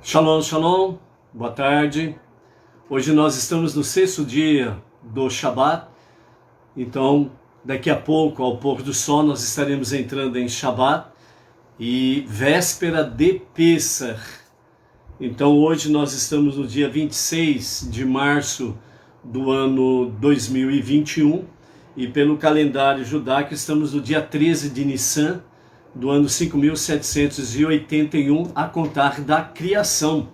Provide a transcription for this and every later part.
Shalom, shalom, boa tarde. Hoje nós estamos no 6º dia do Shabat, então daqui a pouco, ao pôr do sol, nós estaremos entrando em Shabat e véspera de Pessach. Então hoje nós estamos no dia 26 de março do ano 2021 e pelo calendário judaico estamos no dia 13 de Nissan do ano 5781 a contar da criação.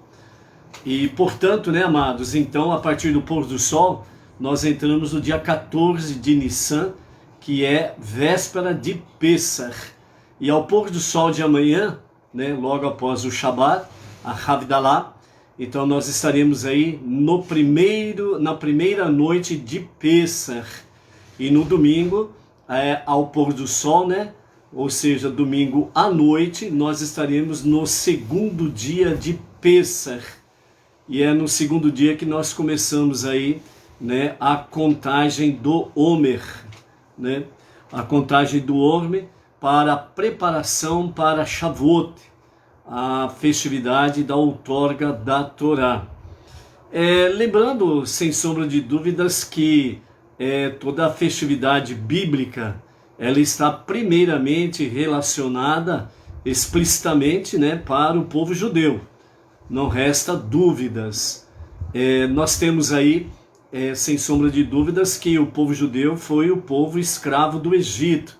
E portanto, amados, então a partir do pôr do sol nós entramos no dia 14 de Nissan, que é véspera de Pessach. E ao pôr do sol de amanhã, logo após o Shabat, a Havdalah, então nós estaremos aí na primeira noite de Pessach. E no domingo, ao pôr do sol, ou seja, domingo à noite, nós estaremos no segundo dia de Pessach. E é no segundo dia que nós começamos aí, a contagem do Omer, a contagem do Omer para a preparação para Shavuot, a festividade da outorga da Torá. Lembrando, sem sombra de dúvidas, que toda a festividade bíblica ela está primeiramente relacionada explicitamente para o povo judeu. Não resta dúvidas. Nós temos aí, sem sombra de dúvidas, que o povo judeu foi o povo escravo do Egito.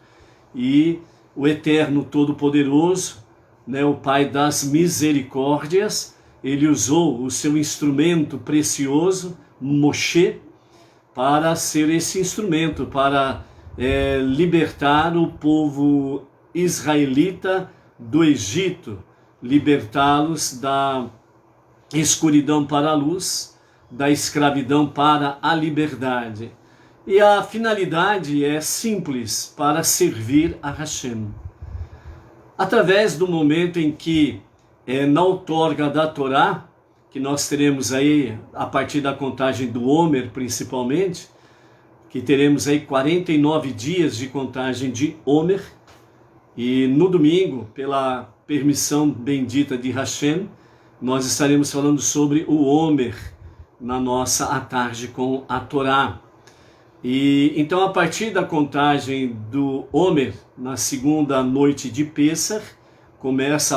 E o Eterno Todo-Poderoso, o Pai das Misericórdias, ele usou o seu instrumento precioso, Moshe, para ser esse instrumento, para libertar o povo israelita do Egito, libertá-los da escuridão para a luz, da escravidão para a liberdade. E a finalidade é simples, para servir a Hashem. Através do momento em que, na outorga da Torá, que nós teremos aí, a partir da contagem do Omer principalmente, que teremos aí 49 dias de contagem de Omer, e no domingo, pela permissão bendita de Hashem, nós estaremos falando sobre o Omer na nossa à tarde com a Torá. E então, a partir da contagem do Omer, na segunda noite de Pessach, começa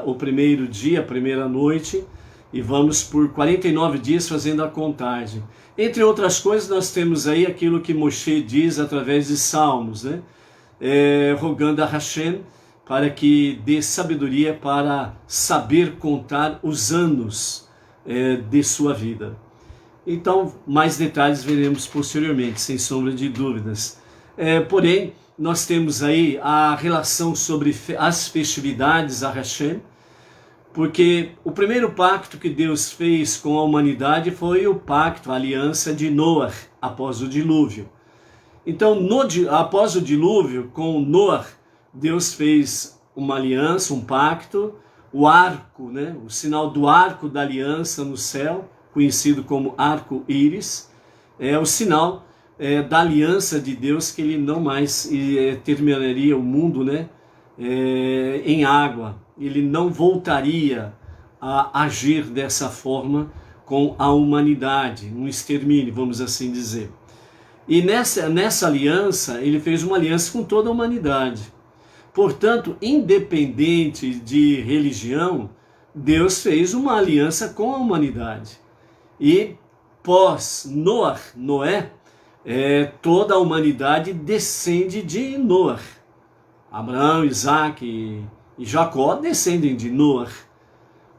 o primeiro dia, a primeira noite, e vamos por 49 dias fazendo a contagem. Entre outras coisas, nós temos aí aquilo que Moshe diz através de Salmos, rogando a Hashem para que dê sabedoria para saber contar os anos de sua vida. Então, mais detalhes veremos posteriormente, sem sombra de dúvidas. Porém, nós temos aí a relação sobre as festividades a Hashem, porque o primeiro pacto que Deus fez com a humanidade foi o pacto, a aliança de Noé, após o dilúvio. Então, após o dilúvio, com Noé, Deus fez uma aliança, um pacto, o arco, o sinal do arco da aliança no céu, conhecido como arco-íris, é o sinal da aliança de Deus, que ele não mais terminaria o mundo em água. Ele não voltaria a agir dessa forma com a humanidade, um extermínio, vamos assim dizer. E nessa aliança, ele fez uma aliança com toda a humanidade. Portanto, independente de religião, Deus fez uma aliança com a humanidade. E pós Noé, toda a humanidade descende de Noé. Abraão, Isaac e Jacó descendem de Noé.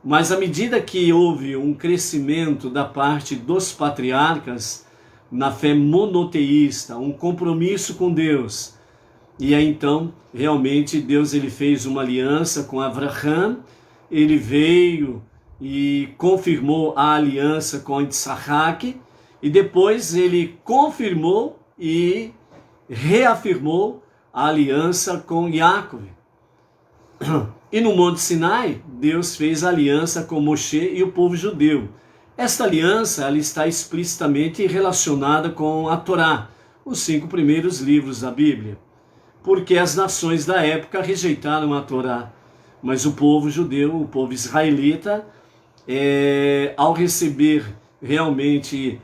Mas à medida que houve um crescimento da parte dos patriarcas na fé monoteísta, um compromisso com Deus, e aí então realmente Deus ele fez uma aliança com Abraham, ele veio e confirmou a aliança com Isaac, e depois ele confirmou e reafirmou a aliança com Jacob. E no Monte Sinai, Deus fez aliança com Moshe e o povo judeu. Esta aliança ela está explicitamente relacionada com a Torá, os 5 primeiros livros da Bíblia, porque as nações da época rejeitaram a Torá, mas o povo judeu, o povo israelita, ao receber realmente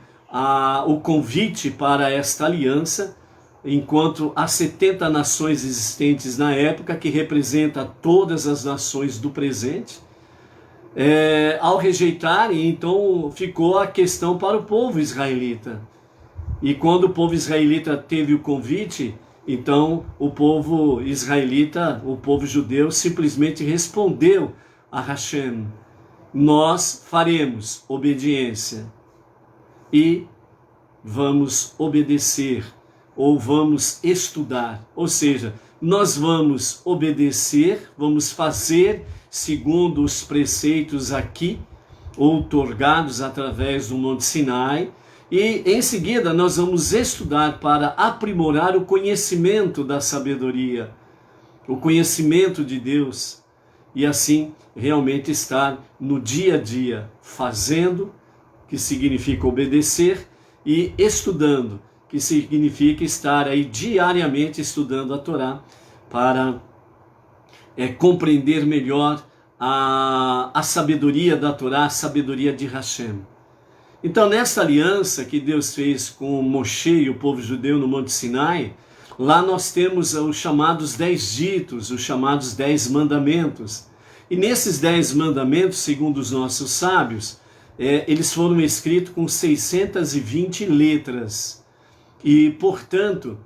o convite para esta aliança, enquanto as 70 nações existentes na época, que representa todas as nações do presente, ao rejeitarem, então ficou a questão para o povo israelita. E quando o povo israelita teve o convite, então o povo israelita, o povo judeu, simplesmente respondeu a Hashem: nós faremos obediência e vamos obedecer, ou vamos estudar. Ou seja, nós vamos obedecer, vamos fazer segundo os preceitos aqui, outorgados através do Monte Sinai, e em seguida nós vamos estudar para aprimorar o conhecimento da sabedoria, o conhecimento de Deus, e assim realmente estar no dia a dia fazendo, que significa obedecer, e estudando, que significa estar aí diariamente estudando a Torá para compreender melhor a sabedoria da Torá, a sabedoria de Hashem. Então, nessa aliança que Deus fez com Moshe e o povo judeu no Monte Sinai, lá nós temos os chamados 10 ditos, os chamados 10 mandamentos. E nesses 10 mandamentos, segundo os nossos sábios, eles foram escritos com 620 letras. E, portanto,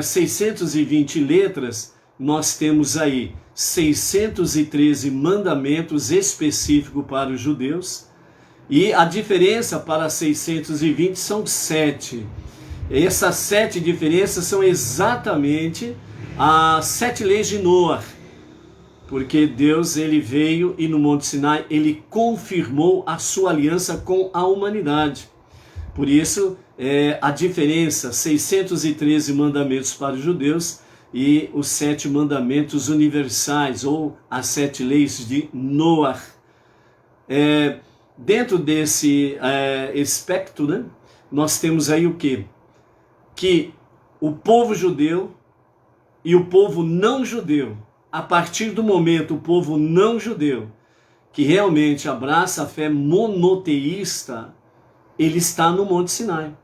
620 letras, nós temos aí 613 mandamentos específicos para os judeus, e a diferença para 620 são 7. Essas 7 diferenças são exatamente as 7 leis de Noé, porque Deus ele veio e no Monte Sinai ele confirmou a sua aliança com a humanidade. Por isso, a diferença, 613 mandamentos para os judeus e os 7 mandamentos universais, ou as 7 leis de Noé. Dentro desse espectro, né, nós temos aí o quê? Que o povo judeu e o povo não judeu, a partir do momento o povo não judeu, que realmente abraça a fé monoteísta, ele está no Monte Sinai.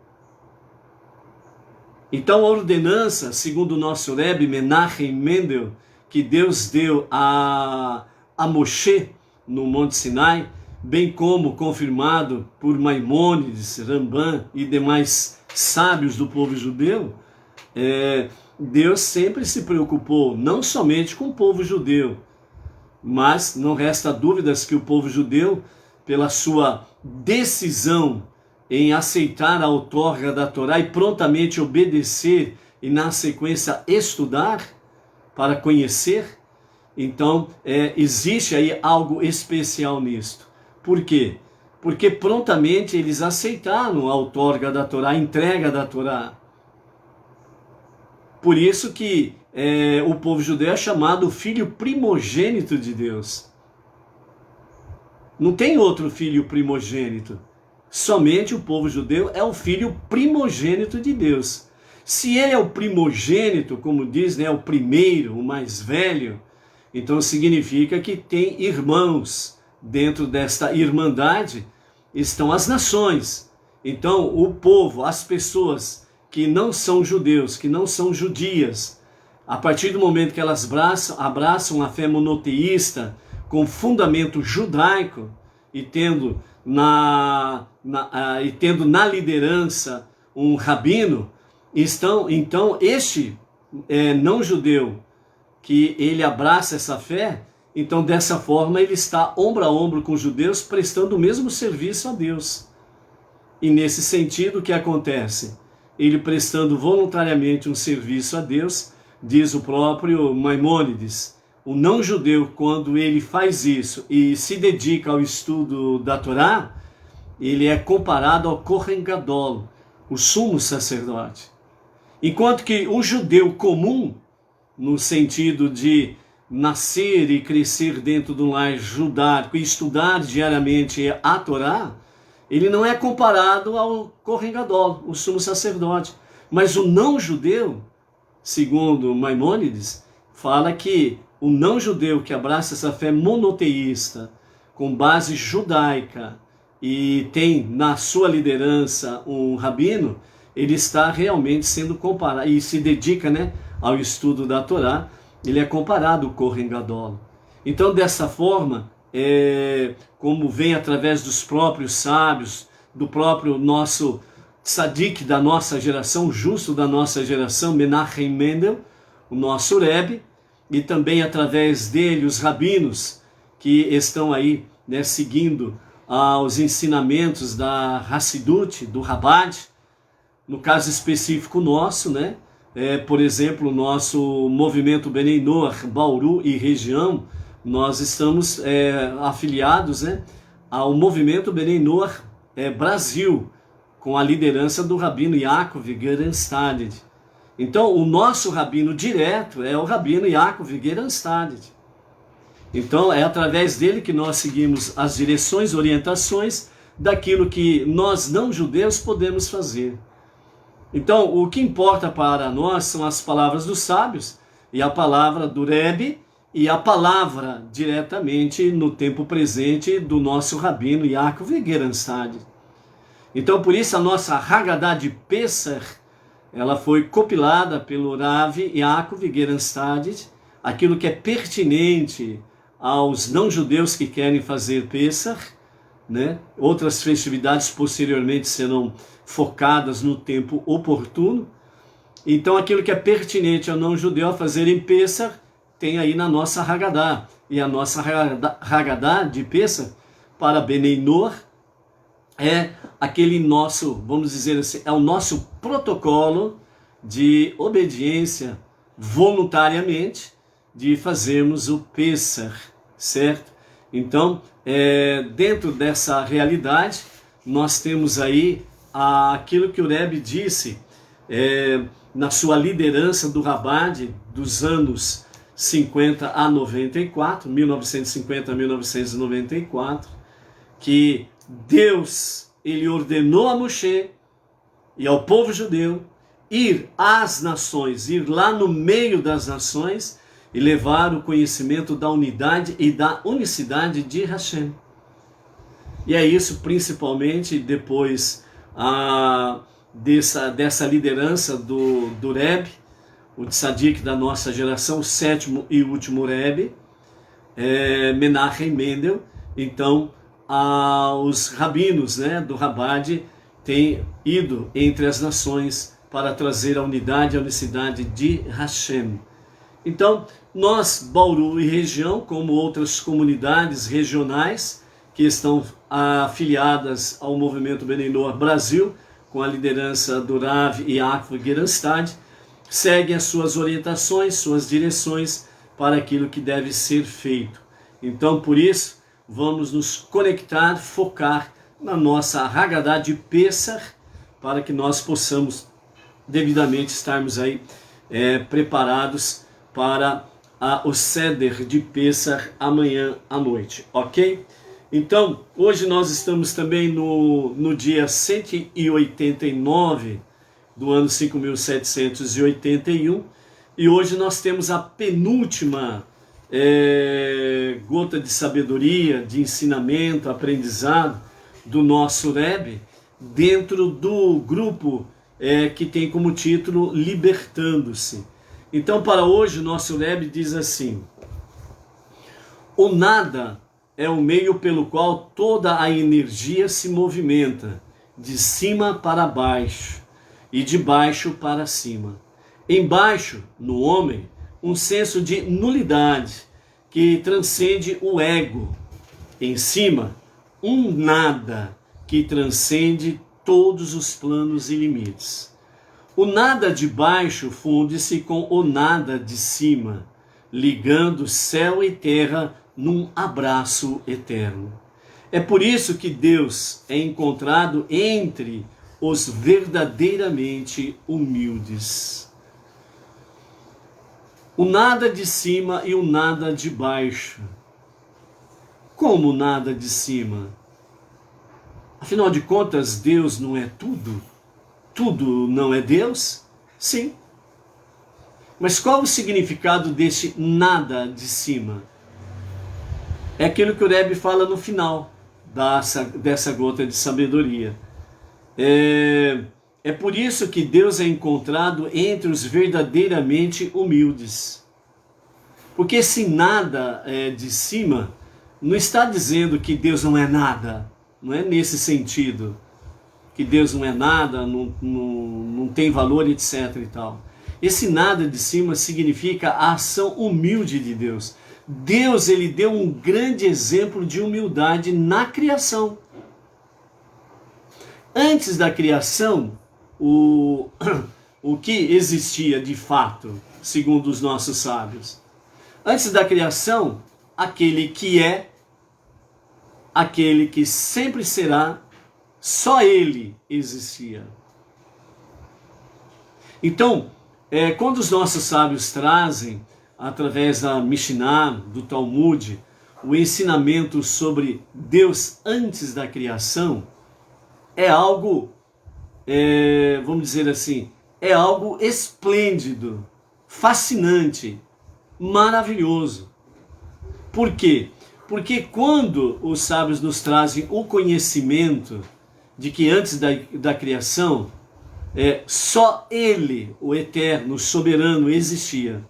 Então a ordenança, segundo o nosso Rebbe Menachem Mendel, que Deus deu a Moshe no Monte Sinai, bem como confirmado por Maimônides, Ramban e demais sábios do povo judeu, Deus sempre se preocupou não somente com o povo judeu, mas não resta dúvidas que o povo judeu, pela sua decisão em aceitar a outorga da Torá e prontamente obedecer e na sequência estudar para conhecer, então existe aí algo especial nisto. Por quê? Porque prontamente eles aceitaram a outorga da Torá, a entrega da Torá. Por isso que o povo judeu é chamado filho primogênito de Deus. Não tem outro filho primogênito. Somente o povo judeu é o filho primogênito de Deus. Se ele é o primogênito, como diz, né, o primeiro, o mais velho, então significa que tem irmãos. Dentro desta irmandade estão as nações. Então o povo, as pessoas que não são judeus, que não são judias, a partir do momento que elas abraçam a fé monoteísta com fundamento judaico e tendo na liderança um rabino, então este não judeu que ele abraça essa fé, então dessa forma ele está ombro a ombro com os judeus prestando o mesmo serviço a Deus. E nesse sentido o que acontece? Ele prestando voluntariamente um serviço a Deus, diz o próprio Maimônides, o não judeu, quando ele faz isso e se dedica ao estudo da Torá, ele é comparado ao Kohen Gadol, o sumo sacerdote. Enquanto que o judeu comum, no sentido de nascer e crescer dentro de um lar judaico e estudar diariamente a Torá, ele não é comparado ao Kohen Gadol, o sumo sacerdote. Mas o não judeu, segundo Maimônides, fala que o não judeu que abraça essa fé monoteísta com base judaica e tem na sua liderança um rabino, ele está realmente sendo comparado, e se dedica, né, ao estudo da Torá, ele é comparado ao Kohen Gadol. Então, dessa forma, como vem através dos próprios sábios, do próprio nosso tzadik da nossa geração, justo da nossa geração, Menachem Mendel, o nosso Rebbe, e também através dele os rabinos que estão aí, né, seguindo os ensinamentos da Hassidut, do Chabad, no caso específico nosso, né? Por exemplo, o nosso movimento Benei Noach, Bauru e região, nós estamos afiliados, né, ao movimento Benei Noach Brasil, com a liderança do Rabino Yaakov Gerenstaded. Então, o nosso rabino direto é o Rabino Yaakov Gerenstaded. Então, é através dele que nós seguimos as direções, orientações daquilo que nós não judeus podemos fazer. Então, o que importa para nós são as palavras dos sábios e a palavra do Rebbe e a palavra diretamente no tempo presente do nosso rabino Yaakov Gerenstaded. Então, por isso a nossa Haggadah de Pesach, ela foi compilada pelo Rav Yaakov Gerenstaded, aquilo que é pertinente aos não-judeus que querem fazer Pesach, né? Outras festividades posteriormente serão focadas no tempo oportuno. Então, aquilo que é pertinente ao não-judeu a fazer em Pesach, tem aí na nossa Haggadah. E a nossa Haggadah de Pesach, para Benei Noach, é aquele nosso, vamos dizer assim, é o nosso protocolo de obediência voluntariamente de fazermos o Pesach, certo? Então, dentro dessa realidade, nós temos aí aquilo que o Rebbe disse na sua liderança do Chabad dos anos 50 a 94, 1950 a 1994, que Deus, ele ordenou a Moshe e ao povo judeu ir às nações, ir lá no meio das nações e levar o conhecimento da unidade e da unicidade de Hashem. E é isso principalmente depois dessa liderança do Rebbe, o tzadik da nossa geração, o sétimo e último Rebbe, Menachem Mendel. Então, os rabinos, né, do Chabad têm ido entre as nações para trazer a unidade e a unicidade de Hashem. Então, nós, Bauru e região, como outras comunidades regionais que estão afiliadas ao movimento Benei Noach Brasil, com a liderança do Rav Yaakov Gerenstaded, seguem as suas orientações, suas direções para aquilo que deve ser feito. Então, por isso, vamos nos conectar, focar na nossa Haggadah de Pesach, para que nós possamos devidamente estarmos aí preparados para o Seder de Pesach amanhã à noite, ok? Então, hoje nós estamos também no dia 189 do ano 5781, e hoje nós temos a penúltima gota de sabedoria, de ensinamento, aprendizado do nosso Rebbe, dentro do grupo que tem como título Libertando-se. Então, para hoje, o nosso Rebbe diz assim: o nada é o meio pelo qual toda a energia se movimenta, de cima para baixo e de baixo para cima. Embaixo, no homem, um senso de nulidade que transcende o ego. Em cima, um nada que transcende todos os planos e limites. O nada de baixo funde-se com o nada de cima, ligando céu e terra num abraço eterno. É por isso que Deus é encontrado entre os verdadeiramente humildes. O nada de cima e o nada de baixo. Como o nada de cima? Afinal de contas, Deus não é tudo? Tudo não é Deus? Sim. Mas qual o significado desse nada de cima? É aquilo que o Rebbe fala no final dessa gota de sabedoria. É por isso que Deus é encontrado entre os verdadeiramente humildes. Porque esse nada de cima não está dizendo que Deus não é nada. Não é nesse sentido. Que Deus não é nada, não tem valor, etc. e tal. Esse nada de cima significa a ação humilde de Deus. Deus, ele deu um grande exemplo de humildade na criação. Antes da criação, o que existia de fato, segundo os nossos sábios? Antes da criação, aquele que é, aquele que sempre será, só ele existia. Então, quando os nossos sábios trazem, através da Mishnah, do Talmud, o ensinamento sobre Deus antes da criação, é algo, vamos dizer assim, é algo esplêndido, fascinante, maravilhoso. Por quê? Porque quando os sábios nos trazem o conhecimento de que antes da criação, só Ele, o Eterno, o Soberano, existia.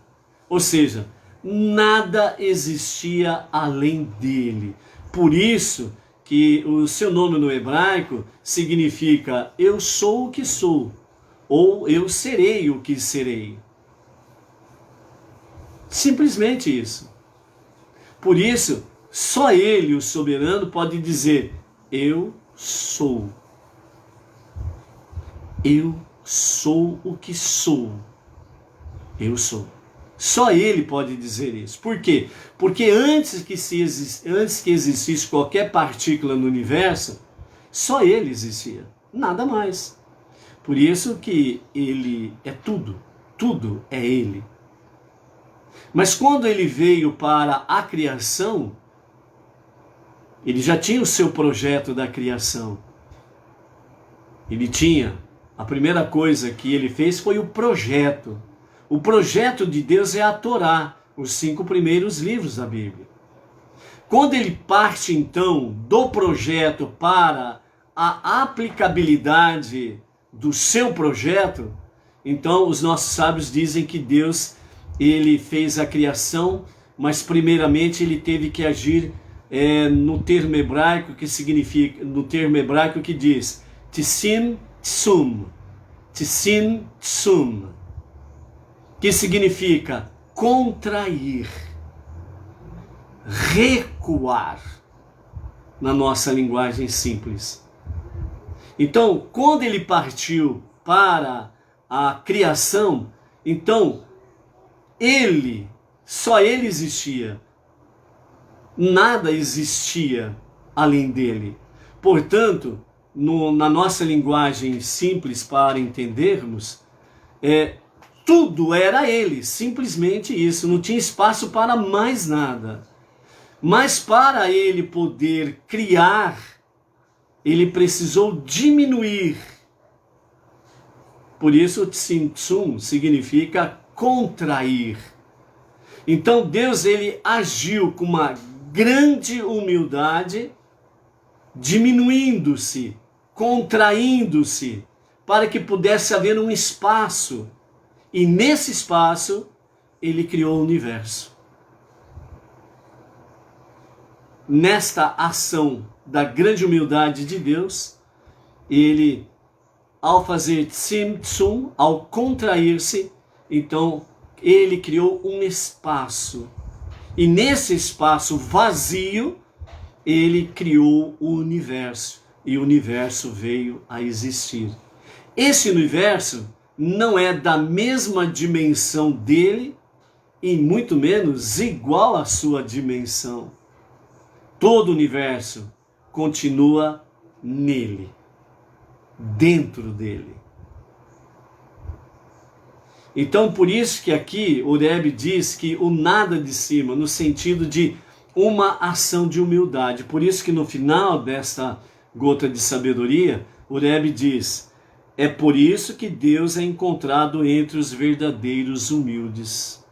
Ou seja, nada existia além dele. Por isso que o seu nome no hebraico significa eu sou o que sou, ou eu serei o que serei. Simplesmente isso. Por isso, só Ele, o Soberano, pode dizer eu sou. Eu sou o que sou. Eu sou. Só Ele pode dizer isso. Por quê? Porque antes que existisse qualquer partícula no universo, só Ele existia. Nada mais. Por isso que Ele é tudo. Tudo é Ele. Mas quando Ele veio para a criação, Ele já tinha o seu projeto da criação. Ele tinha. A primeira coisa que Ele fez foi o projeto. O projeto de Deus é a Torá, os 5 primeiros livros da Bíblia. Quando ele parte então do projeto para a aplicabilidade do seu projeto, então os nossos sábios dizem que Deus, ele fez a criação, mas primeiramente ele teve que agir no termo hebraico que significa, no termo hebraico que diz Tsim Tsum, Tsim Tsum, que significa contrair, recuar, na nossa linguagem simples. Então, quando ele partiu para a criação, então, só ele existia. Nada existia além dele. Portanto, na nossa linguagem simples para entendermos, tudo era ele, simplesmente isso, não tinha espaço para mais nada. Mas para ele poder criar, ele precisou diminuir. Por isso, Tzimtzum significa contrair. Então Deus, ele agiu com uma grande humildade, diminuindo-se, contraindo-se, para que pudesse haver um espaço. E nesse espaço, ele criou o universo. Nesta ação da grande humildade de Deus, ele, ao fazer Tzimtzum, ao contrair-se, então ele criou um espaço. E nesse espaço vazio, ele criou o universo. E o universo veio a existir. Esse universo não é da mesma dimensão dele e muito menos igual à sua dimensão. Todo o universo continua nele, dentro dele. Então, por isso que aqui o Rebbe diz que o nada de cima, no sentido de uma ação de humildade. Por isso que no final desta gota de sabedoria, o Rebbe diz: é por isso que Deus é encontrado entre os verdadeiros humildes.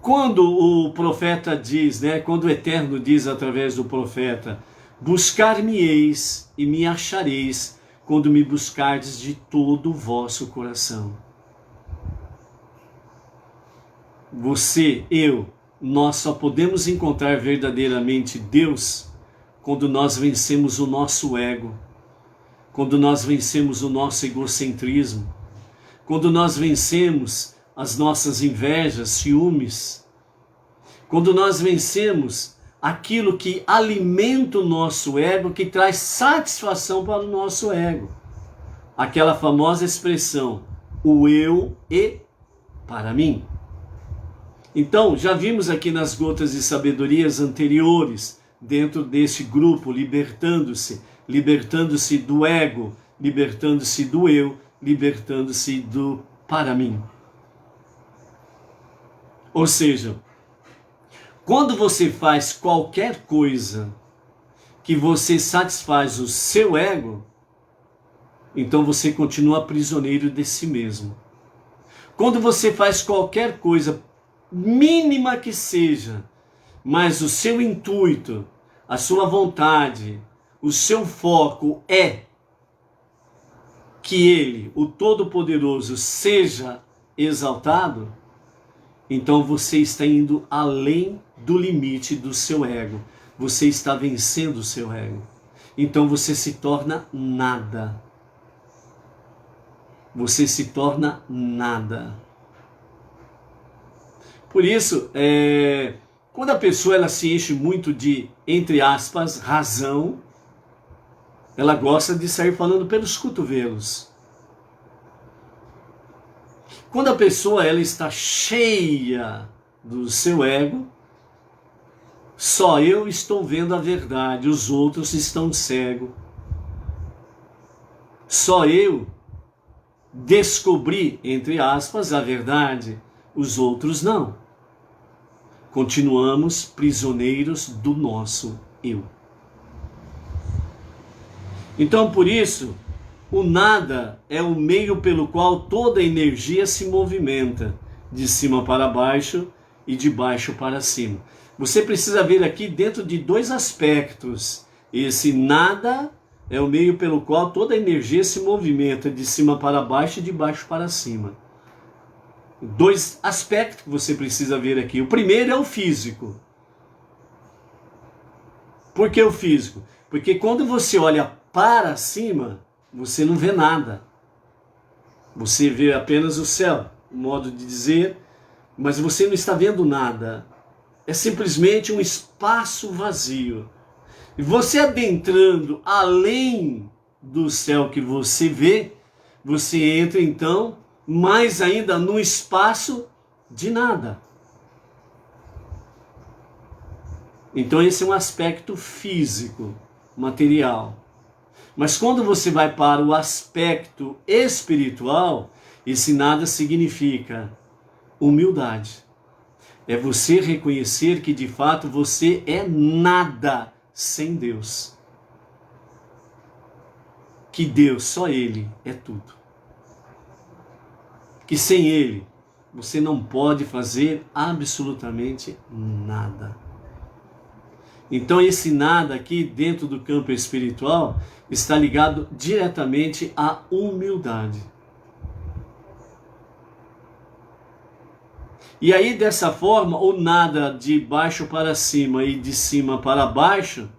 Quando o profeta diz, né, quando o Eterno diz através do profeta, buscar-me-eis e me achareis quando me buscardes de todo o vosso coração. Você, eu, nós só podemos encontrar verdadeiramente Deus quando nós vencemos o nosso ego, quando nós vencemos o nosso egocentrismo, quando nós vencemos as nossas invejas, ciúmes, quando nós vencemos aquilo que alimenta o nosso ego, que traz satisfação para o nosso ego. Aquela famosa expressão, o eu e para mim. Então, já vimos aqui nas gotas de sabedorias anteriores, dentro desse grupo, libertando-se do ego, libertando-se do eu, libertando-se do para mim. Ou seja, quando você faz qualquer coisa que você satisfaz o seu ego, então você continua prisioneiro de si mesmo. Quando você faz qualquer coisa, mínima que seja, mas o seu intuito, a sua vontade, o seu foco é que Ele, o Todo-Poderoso, seja exaltado, então você está indo além do limite do seu ego. Você está vencendo o seu ego. Então você se torna nada. Você se torna nada. Por isso, quando a pessoa ela se enche muito de, entre aspas, razão, ela gosta de sair falando pelos cotovelos. Quando a pessoa ela está cheia do seu ego, só eu estou vendo a verdade, os outros estão cegos. Só eu descobri, entre aspas, a verdade, os outros não. Continuamos prisioneiros do nosso eu. Então, por isso, o nada é o meio pelo qual toda energia se movimenta, de cima para baixo e de baixo para cima. Você precisa ver aqui dentro de dois aspectos. Esse nada é o meio pelo qual toda energia se movimenta, de cima para baixo e de baixo para cima. Dois aspectos que você precisa ver aqui. O primeiro é o físico. Por que o físico? Porque quando você olha para cima, você não vê nada. Você vê apenas o céu, modo de dizer, mas você não está vendo nada. É simplesmente um espaço vazio. E você adentrando além do céu que você vê, você entra então mais ainda no espaço de nada. Então esse é um aspecto físico, material. Mas quando você vai para o aspecto espiritual, esse nada significa humildade. É você reconhecer que de fato você é nada sem Deus. Que Deus, só Ele, é tudo. Que sem Ele, você não pode fazer absolutamente nada. Então esse nada aqui dentro do campo espiritual está ligado diretamente à humildade. E aí dessa forma, o nada de baixo para cima e de cima para baixo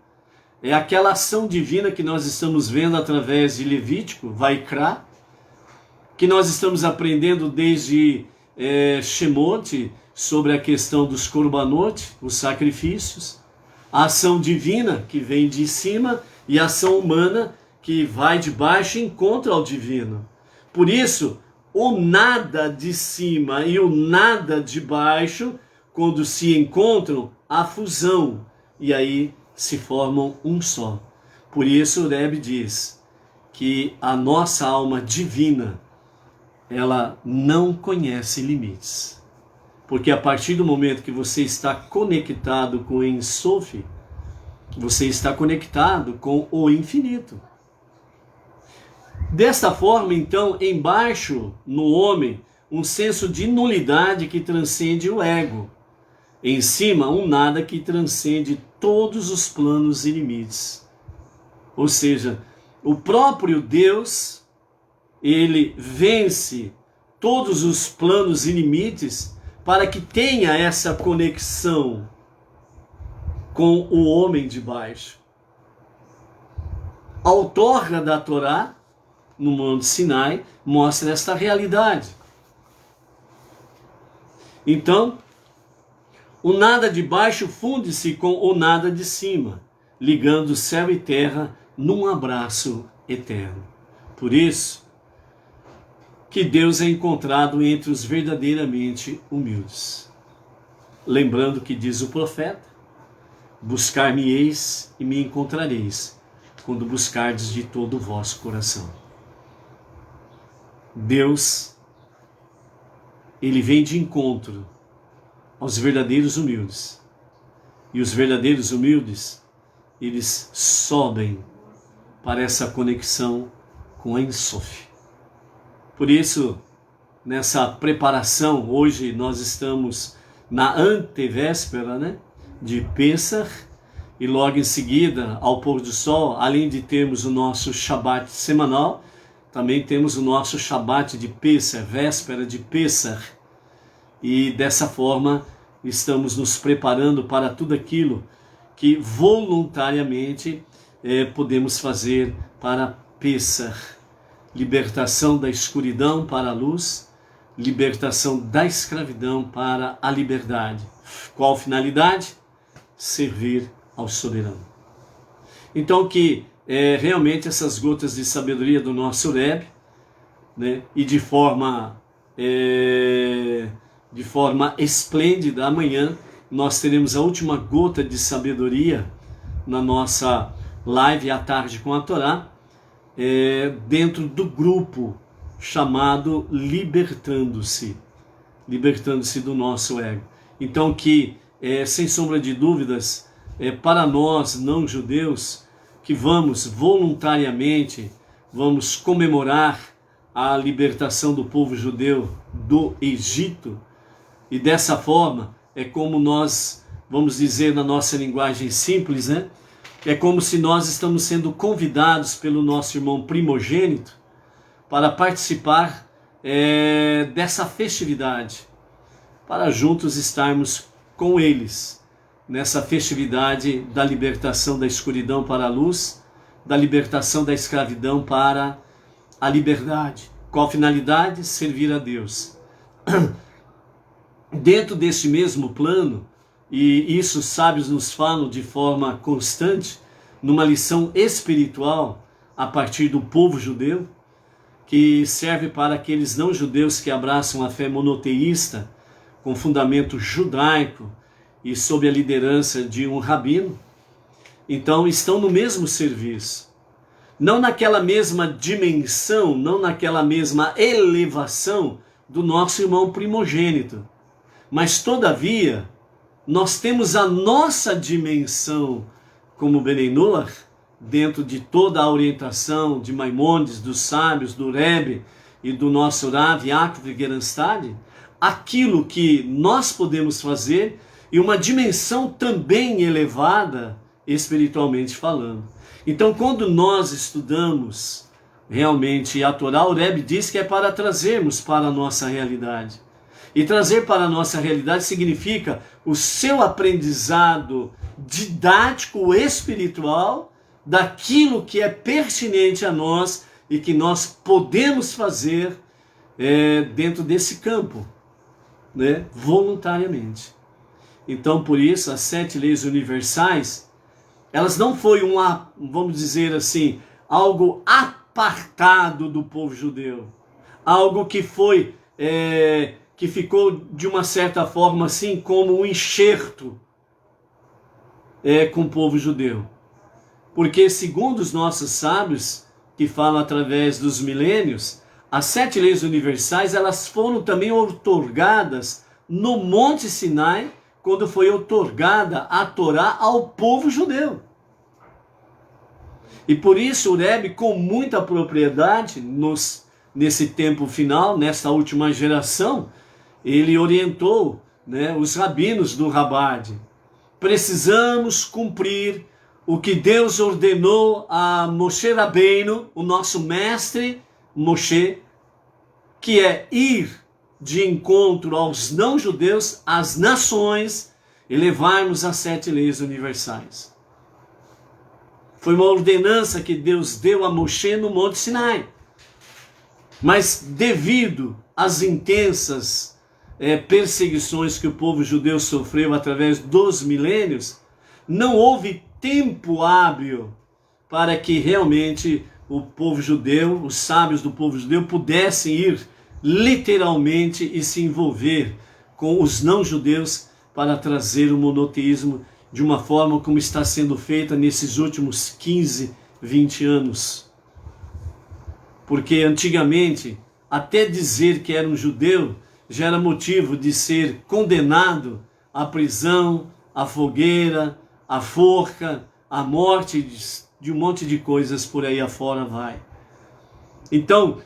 é aquela ação divina que nós estamos vendo através de Levítico, Vaikra, que nós estamos aprendendo desde Shemot sobre a questão dos korbanot, os sacrifícios, a ação divina que vem de cima e a ação humana que vai de baixo e encontra o divino. Por isso, o nada de cima e o nada de baixo, quando se encontram, há fusão e aí se formam um só. Por isso o Rebbe diz que a nossa alma divina, ela não conhece limites. Porque a partir do momento que você está conectado com o Ein Sof, você está conectado com o infinito. Desta forma, então, embaixo no homem, um senso de nulidade que transcende o ego. Em cima, um nada que transcende todos os planos e limites. Ou seja, o próprio Deus, ele vence todos os planos e limites para que tenha essa conexão com o homem de baixo. A outorga da Torá, no Monte Sinai, mostra esta realidade. Então, o nada de baixo funde-se com o nada de cima, ligando céu e terra num abraço eterno. Por isso, que Deus é encontrado entre os verdadeiramente humildes. Lembrando que diz o profeta: buscar-me-eis e me encontrareis, quando buscardes de todo o vosso coração. Deus, ele vem de encontro aos verdadeiros humildes. E os verdadeiros humildes, eles sobem para essa conexão com a Ein Sof. Por isso, nessa preparação, hoje nós estamos na antevéspera, de Pêssar, e logo em seguida, ao pôr do sol, além de termos o nosso Shabat semanal, também temos o nosso Shabat de Pêssar, véspera de Pêssar. E dessa forma, estamos nos preparando para tudo aquilo que voluntariamente podemos fazer para Pêssar. Libertação da escuridão para a luz, libertação da escravidão para a liberdade. Qual finalidade? Servir ao soberano. Então que realmente essas gotas de sabedoria do nosso Rebbe, e de forma esplêndida, amanhã nós teremos a última gota de sabedoria na nossa live à tarde com a Torá, dentro do grupo chamado Libertando-se do nosso ego. Então que, sem sombra de dúvidas, para nós não judeus, que vamos voluntariamente, vamos comemorar a libertação do povo judeu do Egito, e dessa forma é como nós, vamos dizer na nossa linguagem simples, é como se nós estamos sendo convidados pelo nosso irmão primogênito para participar dessa festividade, para juntos estarmos com eles nessa festividade da libertação da escuridão para a luz, da libertação da escravidão para a liberdade. Qual finalidade? Servir a Deus. Dentro deste mesmo plano, e isso os sábios nos falam de forma constante, numa lição espiritual a partir do povo judeu, que serve para aqueles não judeus que abraçam a fé monoteísta, com fundamento judaico e sob a liderança de um rabino. Então estão no mesmo serviço, não naquela mesma dimensão, não naquela mesma elevação do nosso irmão primogênito, mas todavia nós temos a nossa dimensão como Benei Noach, dentro de toda a orientação de Maimônides, dos sábios, do Rebbe e do nosso Rav Yaakov Geranstad, aquilo que nós podemos fazer e uma dimensão também elevada espiritualmente falando. Então, quando nós estudamos realmente a Torá, o Rebbe diz que é para trazermos para a nossa realidade. E trazer para a nossa realidade significa o seu aprendizado didático espiritual daquilo que é pertinente a nós e que nós podemos fazer dentro desse campo, voluntariamente. Então, por isso, as 7 leis universais, elas não foi vamos dizer assim, algo apartado do povo judeu, algo que foi que ficou de uma certa forma assim como um enxerto com o povo judeu. Porque segundo os nossos sábios, que falam através dos milênios, as 7 leis universais, elas foram também outorgadas no Monte Sinai, quando foi outorgada a Torá ao povo judeu. E por isso o Rebbe, com muita propriedade, nesse tempo final, nesta última geração, ele orientou né, os rabinos do Rabad. Precisamos cumprir o que Deus ordenou a Moshe Rabbeinu, o nosso mestre Moshe, que é ir de encontro aos não-judeus, às nações, e levarmos as 7 leis universais. Foi uma ordenança que Deus deu a Moshe no Monte Sinai. Mas devido às intensas perseguições que o povo judeu sofreu através dos milênios, não houve tempo hábil para que realmente o povo judeu, os sábios do povo judeu, pudessem ir literalmente e se envolver com os não-judeus para trazer o monoteísmo de uma forma como está sendo feita nesses últimos 15, 20 anos. Porque antigamente, até dizer que era um judeu já era motivo de ser condenado à prisão, à fogueira, à forca, à morte, de um monte de coisas por aí afora vai. Então,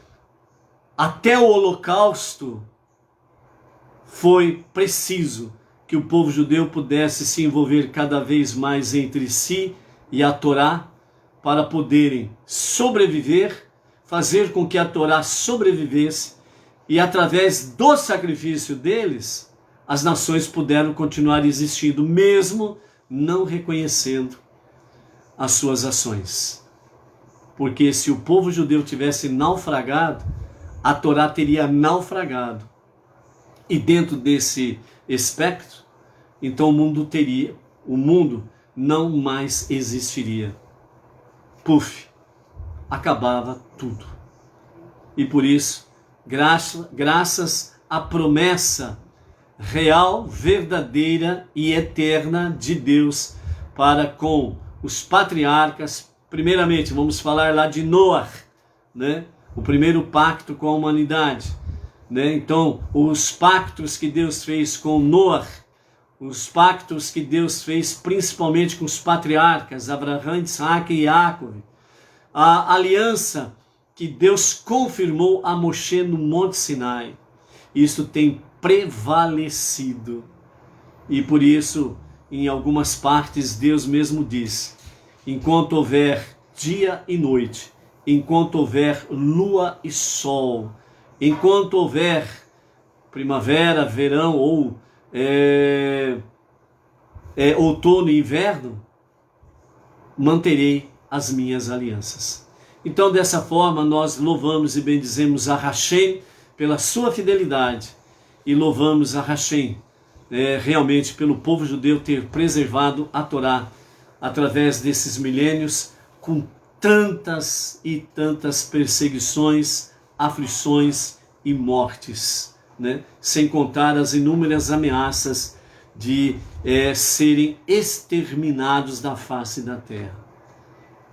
até o Holocausto foi preciso que o povo judeu pudesse se envolver cada vez mais entre si e a Torá para poderem sobreviver, fazer com que a Torá sobrevivesse, e através do sacrifício deles, as nações puderam continuar existindo, mesmo não reconhecendo as suas ações. Porque se o povo judeu tivesse naufragado, a Torá teria naufragado. E dentro desse espectro, então o mundo não mais existiria. Puf, acabava tudo. E por isso, graças à promessa real, verdadeira e eterna de Deus para com os patriarcas, primeiramente vamos falar lá de Noé, né? O primeiro pacto com a humanidade, né? Então, os pactos que Deus fez com Noé, os pactos que Deus fez principalmente com os patriarcas, Abraão, Isaac e Jacob, a aliança que Deus confirmou a Moshe no Monte Sinai, isso tem prevalecido. E por isso, em algumas partes, Deus mesmo diz: enquanto houver dia e noite, enquanto houver lua e sol, enquanto houver primavera, verão ou outono e inverno, manterei as minhas alianças. Então, dessa forma, nós louvamos e bendizemos a Hashem pela sua fidelidade e louvamos a Hashem realmente pelo povo judeu ter preservado a Torá através desses milênios com tantas e tantas perseguições, aflições e mortes, né? Sem contar as inúmeras ameaças de serem exterminados da face da terra.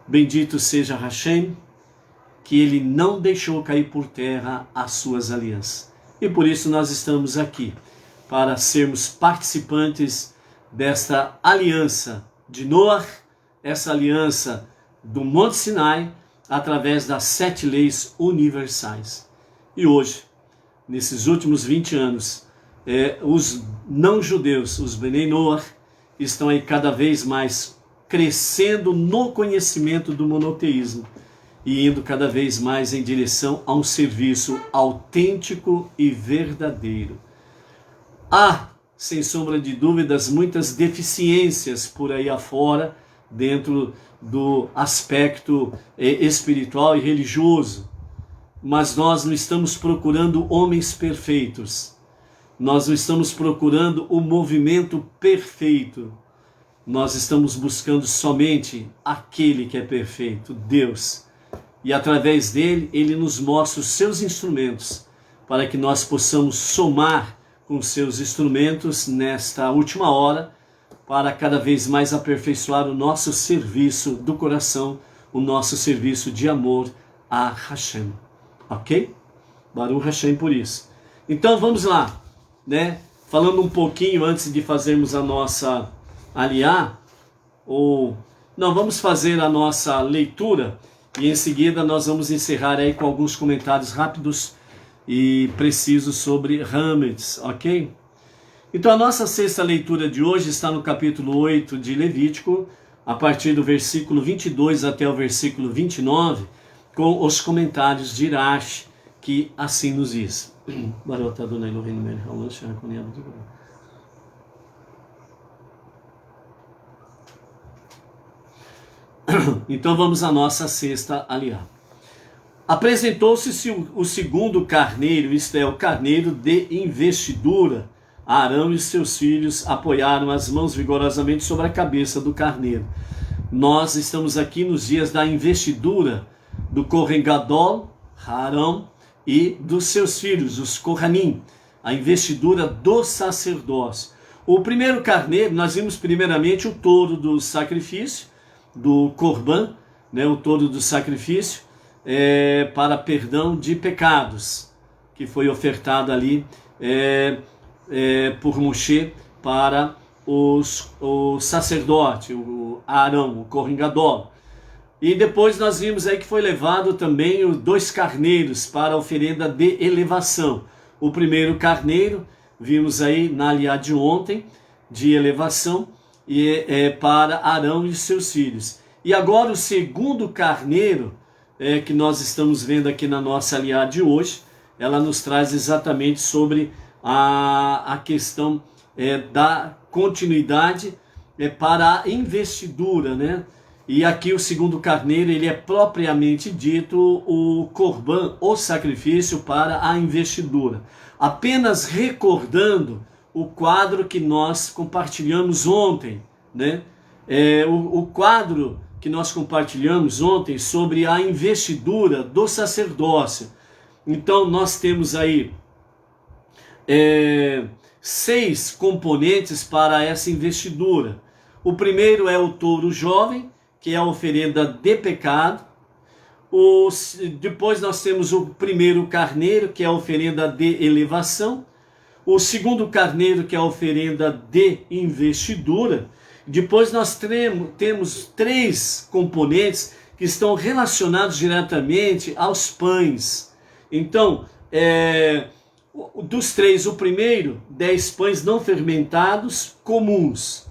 Bendito seja Hashem, que ele não deixou cair por terra as suas alianças. E por isso nós estamos aqui, para sermos participantes desta aliança de Noé, essa aliança do Monte Sinai, através das 7 leis universais. E hoje, nesses últimos 20 anos, os não-judeus, os Benei Noach, estão aí cada vez mais crescendo no conhecimento do monoteísmo e indo cada vez mais em direção a um serviço autêntico e verdadeiro. Há, sem sombra de dúvidas, muitas deficiências por aí afora, dentro do aspecto espiritual e religioso, mas nós não estamos procurando homens perfeitos, nós não estamos procurando o movimento perfeito, nós estamos buscando somente aquele que é perfeito, Deus, e através dele, ele nos mostra os seus instrumentos, para que nós possamos somar com seus instrumentos nesta última hora, para cada vez mais aperfeiçoar o nosso serviço do coração, o nosso serviço de amor a Hashem. Ok? Baruch Hashem por isso. Então vamos lá, né? Falando um pouquinho antes de fazermos a nossa aliá, vamos fazer a nossa leitura e em seguida nós vamos encerrar aí com alguns comentários rápidos e precisos sobre Hametz, ok? Então a nossa sexta leitura de hoje está no capítulo 8 de Levítico, a partir do versículo 22 até o versículo 29, com os comentários de Irash, que assim nos diz. Então vamos à nossa sexta aliá. Apresentou-se o segundo carneiro, isto é, o carneiro de investidura. Arão e seus filhos apoiaram as mãos vigorosamente sobre a cabeça do carneiro. Nós estamos aqui nos dias da investidura do Kohen Gadol, Arão, e dos seus filhos, os Kohanim, a investidura do sacerdócio. O primeiro carneiro, nós vimos primeiramente o touro do sacrifício, do Corban, né, o touro do sacrifício, para perdão de pecados, que foi ofertado ali por Moshe para o sacerdote, o Arão, o Kohen Gadol. E depois nós vimos aí que foi levado também os 2 carneiros para a oferenda de elevação. O primeiro carneiro, vimos aí na aliá de ontem, de elevação, e para Arão e seus filhos. E agora o segundo carneiro, que nós estamos vendo aqui na nossa aliá de hoje, ela nos traz exatamente sobre a questão da continuidade para a investidura, né? E aqui o segundo carneiro, ele é propriamente dito o Corban, o sacrifício para a investidura. Apenas recordando o quadro que nós compartilhamos ontem, né? O quadro que nós compartilhamos ontem sobre a investidura do sacerdócio. Então nós temos aí 6 componentes para essa investidura. O primeiro é o touro jovem, que é a oferenda de pecado. Depois nós temos o primeiro carneiro, que é a oferenda de elevação. O segundo carneiro, que é a oferenda de investidura. Depois nós temos 3 componentes que estão relacionados diretamente aos pães. Então, dos 3, o primeiro, 10 pães não fermentados comuns.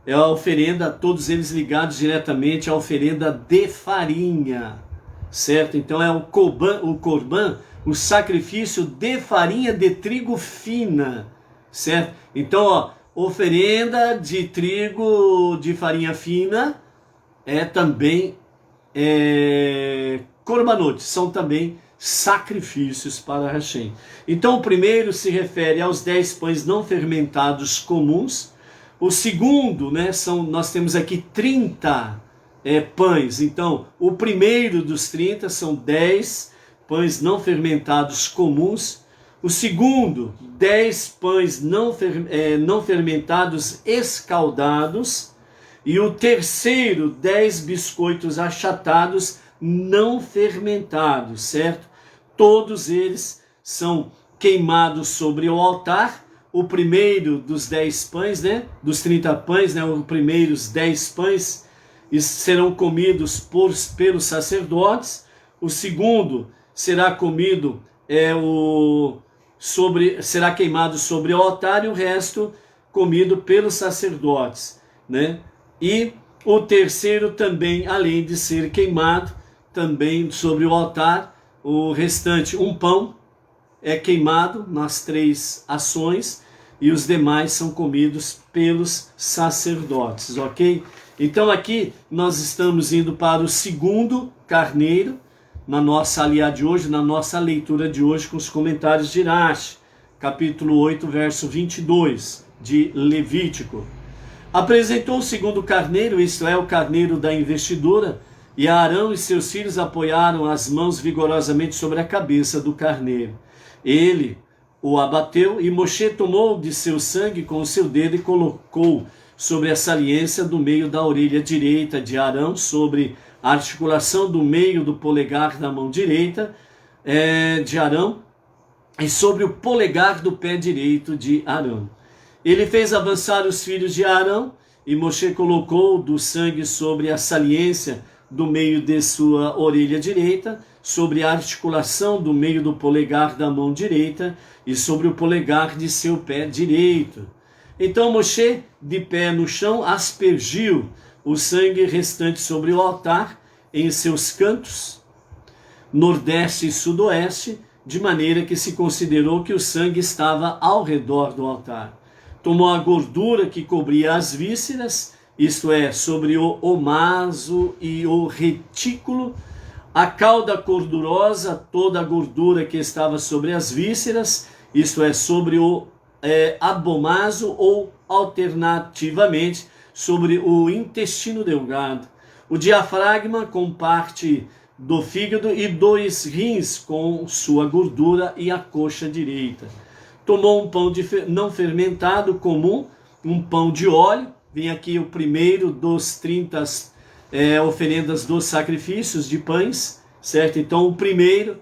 É a oferenda, todos eles ligados diretamente à oferenda de farinha, certo? Então é o Corban, o sacrifício de farinha de trigo fina, certo? Então, oferenda de trigo de farinha fina também korbanot, são também sacrifícios para Hashem. Então o primeiro se refere aos 10 pães não fermentados comuns. O segundo, né, nós temos aqui 30 pães. Então, o primeiro dos 30 são 10 pães não fermentados comuns. O segundo, 10 pães não fermentados escaldados. E o terceiro, 10 biscoitos achatados não fermentados, certo? Todos eles são queimados sobre o altar. O primeiro dos 10 pães, né? Dos 30 pães, né? Os primeiros 10 pães serão comidos pelos sacerdotes. O segundo será comido, será queimado sobre o altar, e o resto comido pelos sacerdotes, né? E o terceiro também, além de ser queimado, também sobre o altar, o restante, um pão, é queimado nas 3 ações, e os demais são comidos pelos sacerdotes, ok? Então aqui nós estamos indo para o segundo carneiro, na nossa aliá de hoje, na nossa leitura de hoje, com os comentários de Irash, capítulo 8, verso 22, de Levítico. Apresentou o segundo carneiro, isto é, o carneiro da investidura, e Arão e seus filhos apoiaram as mãos vigorosamente sobre a cabeça do carneiro. Ele o abateu, e Moshe tomou de seu sangue com o seu dedo e colocou sobre a saliência do meio da orelha direita de Arão, sobre a articulação do meio do polegar da mão direita de Arão, e sobre o polegar do pé direito de Arão. Ele fez avançar os filhos de Arão, e Moshe colocou do sangue sobre a saliência do meio de sua orelha direita, sobre a articulação do meio do polegar da mão direita e sobre o polegar de seu pé direito. Então Moshe, de pé no chão, aspergiu o sangue restante sobre o altar em seus cantos, nordeste e sudoeste, de maneira que se considerou que o sangue estava ao redor do altar. Tomou a gordura que cobria as vísceras, isto é, sobre o omaso e o retículo, a cauda gordurosa, toda a gordura que estava sobre as vísceras, isto é, sobre o abomaso ou, alternativamente, sobre o intestino delgado, o diafragma com parte do fígado e 2 rins com sua gordura e a coxa direita. Tomou um pão não fermentado comum, um pão de óleo. Vem aqui o primeiro dos 30 oferendas dos sacrifícios de pães, certo? Então o primeiro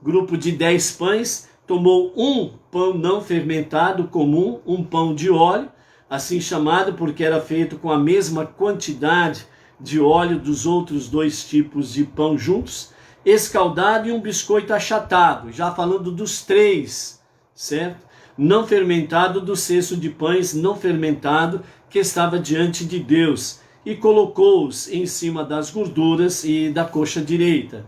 grupo de 10 pães tomou um pão não fermentado comum, um pão de óleo, assim chamado porque era feito com a mesma quantidade de óleo dos outros 2 tipos de pão juntos, escaldado, e um biscoito achatado, já falando dos 3, certo? Não fermentado, do cesto de pães não fermentado que estava diante de Deus, e colocou-os em cima das gorduras e da coxa direita.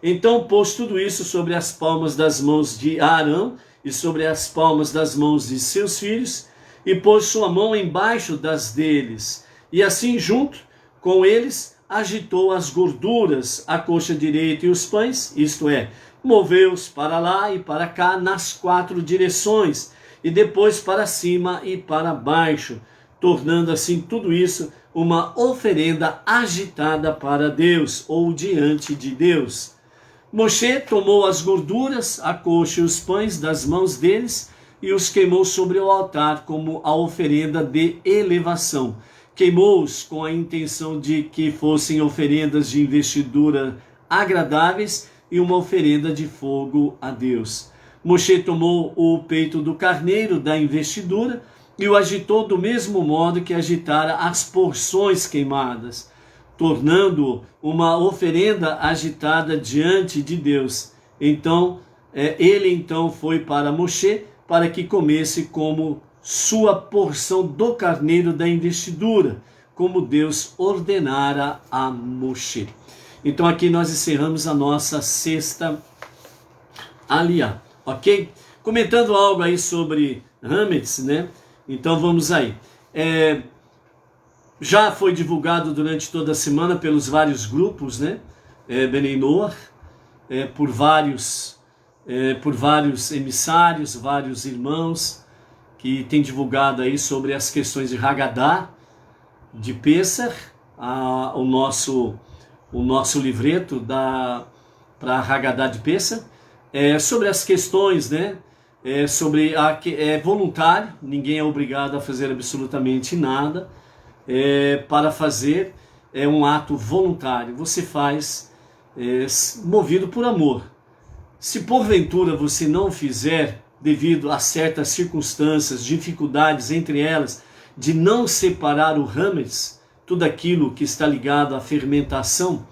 Então pôs tudo isso sobre as palmas das mãos de Arão e sobre as palmas das mãos de seus filhos, e pôs sua mão embaixo das deles, e assim junto com eles agitou as gorduras, a coxa direita e os pães, isto é, moveu-os para lá e para cá nas 4 direções, e depois para cima e para baixo, tornando assim tudo isso uma oferenda agitada para Deus, ou diante de Deus. Moshe tomou as gorduras, a coxa e os pães das mãos deles e os queimou sobre o altar como a oferenda de elevação. Queimou-os com a intenção de que fossem oferendas de investidura agradáveis e uma oferenda de fogo a Deus. Moshe tomou o peito do carneiro da investidura e o agitou do mesmo modo que agitara as porções queimadas, tornando-o uma oferenda agitada diante de Deus. Então, ele foi para Moshe para que comesse como sua porção do carneiro da investidura, como Deus ordenara a Moshe. Então aqui nós encerramos a nossa sexta aliá, ok? Comentando algo aí sobre Hametz, né? Então vamos aí. Já foi divulgado durante toda a semana pelos vários grupos, né? Benei Noach, por vários emissários, vários irmãos que têm divulgado aí sobre as questões de Haggadah, de Pessach, o nosso livreto para Haggadah de Pessach, sobre as questões, né? É voluntário, ninguém é obrigado a fazer absolutamente nada. Para fazer um ato voluntário, você faz movido por amor. Se porventura você não fizer, devido a certas circunstâncias, dificuldades, entre elas, de não separar o hametz, tudo aquilo que está ligado à fermentação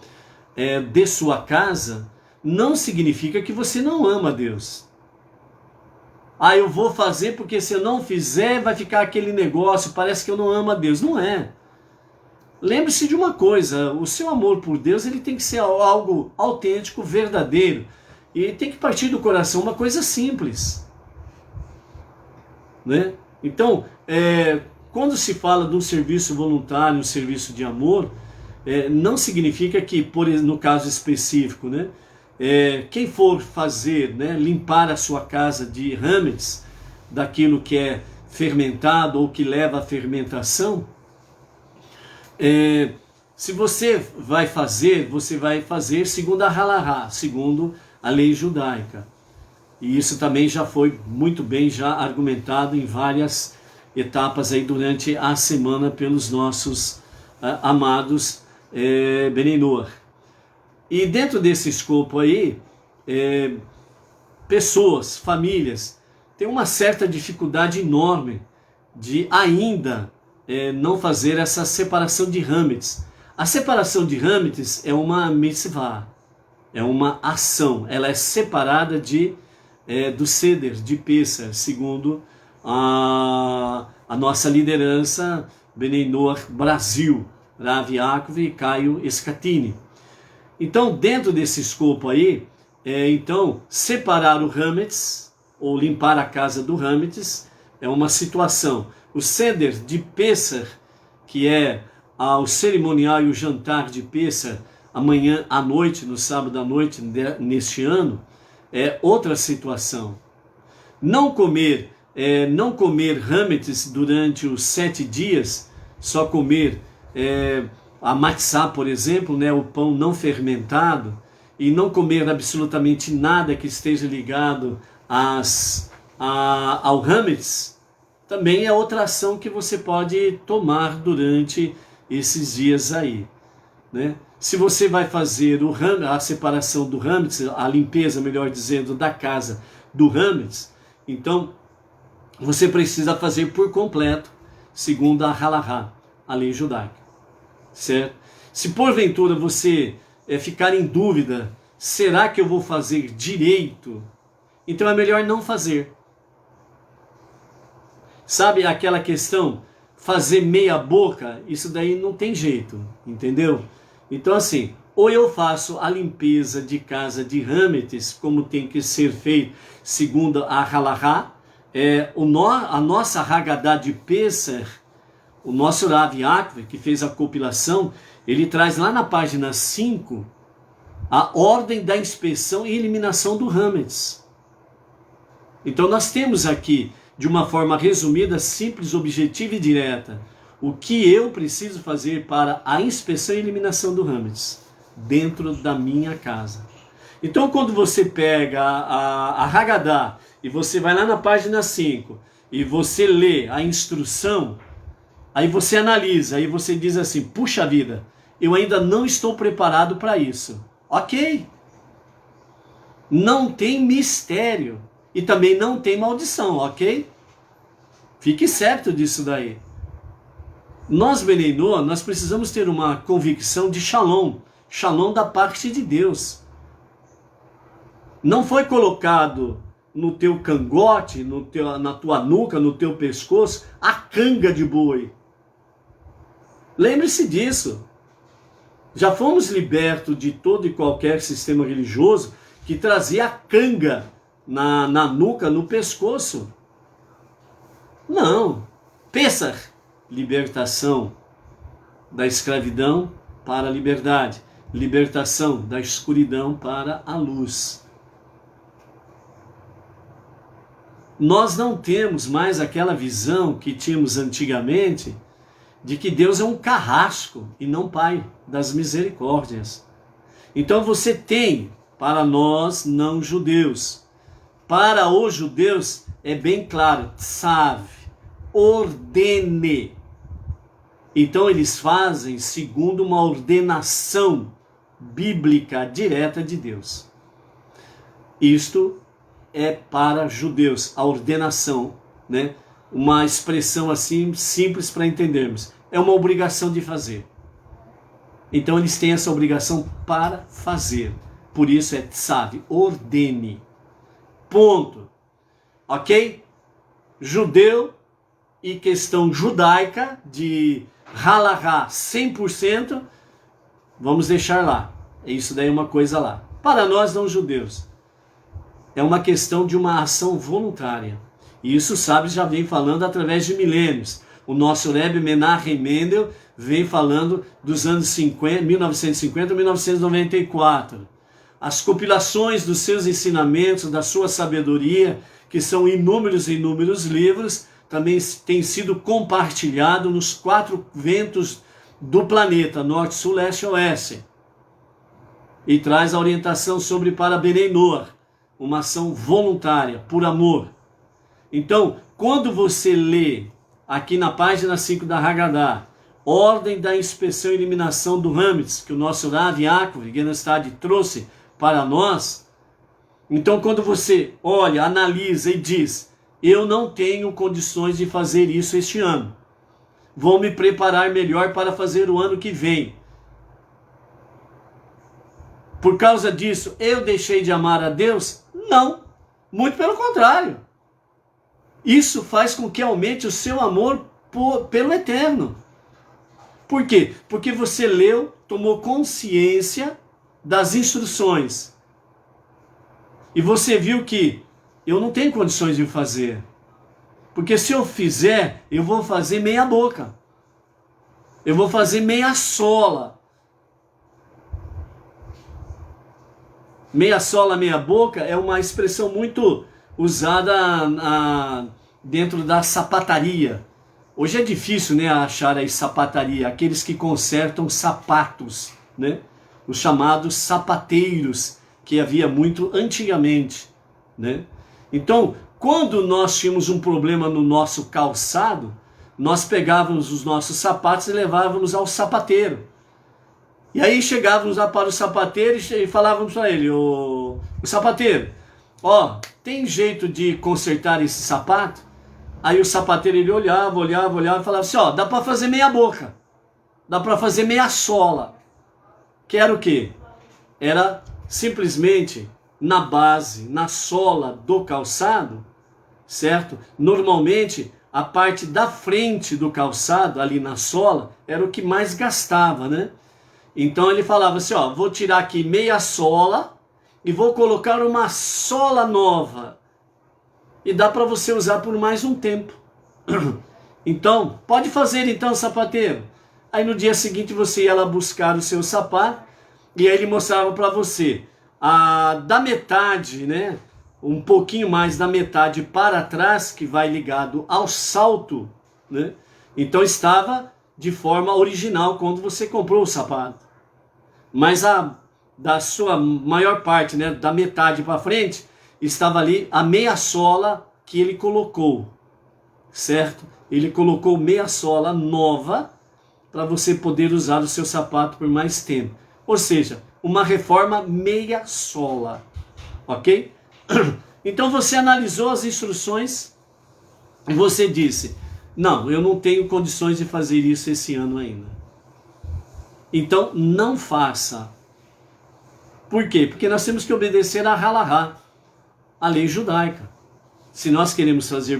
de sua casa, não significa que você não ama a Deus. Eu vou fazer porque se eu não fizer vai ficar aquele negócio, parece que eu não amo a Deus. Não é. Lembre-se de uma coisa, o seu amor por Deus ele tem que ser algo autêntico, verdadeiro. E tem que partir do coração, uma coisa simples. Né? Então, quando se fala de um serviço voluntário, um serviço de amor, não significa que, no caso específico, né? Quem for fazer, né, limpar a sua casa de hametz, daquilo que é fermentado ou que leva à fermentação, se você vai fazer segundo a halahá, segundo a lei judaica. E isso também já foi muito bem já argumentado em várias etapas aí durante a semana pelos nossos amados Benei Noach. E dentro desse escopo aí, pessoas, famílias, têm uma certa dificuldade enorme de ainda não fazer essa separação de hametz. A separação de Hametz é uma mitzvah, é uma ação, ela é separada do Seder, de Pessah, segundo a nossa liderança Bnei Noach Brasil, Rav Yaakov e Caio Escatini. Então, dentro desse escopo aí, então, separar o Hametz, ou limpar a casa do Hametz, é uma situação. O Seder de Pessah, que é o cerimonial e o jantar de Pessah, amanhã à noite, no sábado à noite, neste ano, é outra situação. Não comer Hametz durante os 7 dias, só comer a matzá, por exemplo, né, o pão não fermentado, e não comer absolutamente nada que esteja ligado ao Hametz, também é outra ação que você pode tomar durante esses dias aí, né? Se você vai fazer a separação do Hametz, a limpeza, melhor dizendo, da casa do Hametz, então você precisa fazer por completo, segundo a Halahá, a lei judaica, certo? Se porventura você ficar em dúvida, será que eu vou fazer direito? Então é melhor não fazer. Sabe aquela questão, fazer meia boca? Isso daí não tem jeito, entendeu? Então assim, ou eu faço a limpeza de casa de Hametz, como tem que ser feito segundo a Halahá, a nossa Haggadah de Pessah, o nosso Rav Yaakov, que fez a compilação, ele traz lá na página 5 a ordem da inspeção e eliminação do Hametz. Então nós temos aqui, de uma forma resumida, simples, objetiva e direta, o que eu preciso fazer para a inspeção e eliminação do Hametz dentro da minha casa. Então quando você pega a Haggadah e você vai lá na página 5 e você lê a instrução, aí você analisa, aí você diz assim, puxa vida, eu ainda não estou preparado para isso. Ok. Não tem mistério. E também não tem maldição, ok? Fique certo disso daí. Nós, Bnei Noach, nós precisamos ter uma convicção de shalom. Shalom da parte de Deus. Não foi colocado no teu cangote, na tua nuca, no teu pescoço, a canga de boi. Lembre-se disso. Já fomos libertos de todo e qualquer sistema religioso que trazia a canga na nuca, no pescoço. Não. Pessah, libertação da escravidão para a liberdade. Libertação da escuridão para a luz. Nós não temos mais aquela visão que tínhamos antigamente de que Deus é um carrasco e não Pai das misericórdias. Então você tem, para nós não judeus, para os judeus é bem claro, tzav, ordene. Então eles fazem segundo uma ordenação bíblica direta de Deus. Isto é para judeus, a ordenação, né? Uma expressão assim simples para entendermos. É uma obrigação de fazer. Então eles têm essa obrigação para fazer. Por isso é tzav, ordene. Ponto. Ok? Judeu e questão judaica de halahá 100%, vamos deixar lá. Isso daí é uma coisa lá. Para nós não judeus, é uma questão de uma ação voluntária. E isso, sabe, já vem falando através de milênios. O nosso Rebbe Menachem Mendel vem falando dos anos 1950 a 1994. As compilações dos seus ensinamentos, da sua sabedoria, que são inúmeros e inúmeros livros, também têm sido compartilhados nos 4 ventos do planeta, norte, sul, leste e oeste. E traz a orientação sobre para Bnei Noach, uma ação voluntária, por amor. Então, quando você lê aqui na página 5 da Haggadah, ordem da inspeção e eliminação do Hametz, que o nosso Rav Yaakov Genestad trouxe para nós, então quando você olha, analisa e diz, eu não tenho condições de fazer isso este ano, vou me preparar melhor para fazer o ano que vem. Por causa disso, eu deixei de amar a Deus? Não, muito pelo contrário. Isso faz com que aumente o seu amor pelo eterno. Por quê? Porque você leu, tomou consciência das instruções. E você viu que eu não tenho condições de fazer. Porque se eu fizer, eu vou fazer meia boca. Eu vou fazer meia sola. Meia sola, meia boca é uma expressão muito usada dentro da sapataria. Hoje é difícil, né, achar aí sapataria, aqueles que consertam sapatos, né? Os chamados sapateiros, que havia muito antigamente, né? Então, quando nós tínhamos um problema no nosso calçado, nós pegávamos os nossos sapatos e levávamos ao sapateiro. E aí chegávamos lá para o sapateiro e falávamos para ele, o sapateiro, ó, tem jeito de consertar esse sapato? Aí o sapateiro ele olhava e falava assim, ó, dá para fazer meia boca, dá para fazer meia sola. Que era o quê? Era simplesmente na base, na sola do calçado, certo? Normalmente a parte da frente do calçado, ali na sola, era o que mais gastava, né? Então ele falava assim, ó, vou tirar aqui meia sola e vou colocar uma sola nova. E dá para você usar por mais um tempo. Então, pode fazer então, sapateiro. Aí no dia seguinte você ia lá buscar o seu sapato e aí ele mostrava para você da metade, né? Um pouquinho mais da metade para trás, que vai ligado ao salto, né? Então estava de forma original quando você comprou o sapato. Mas da sua maior parte, né, da metade para frente, estava ali a meia sola que ele colocou, certo? Ele colocou meia sola nova para você poder usar o seu sapato por mais tempo. Ou seja, uma reforma meia sola, ok? Então você analisou as instruções e você disse, não, eu não tenho condições de fazer isso esse ano ainda. Então não faça. Por quê? Porque nós temos que obedecer a halahá, a lei judaica. Se nós queremos fazer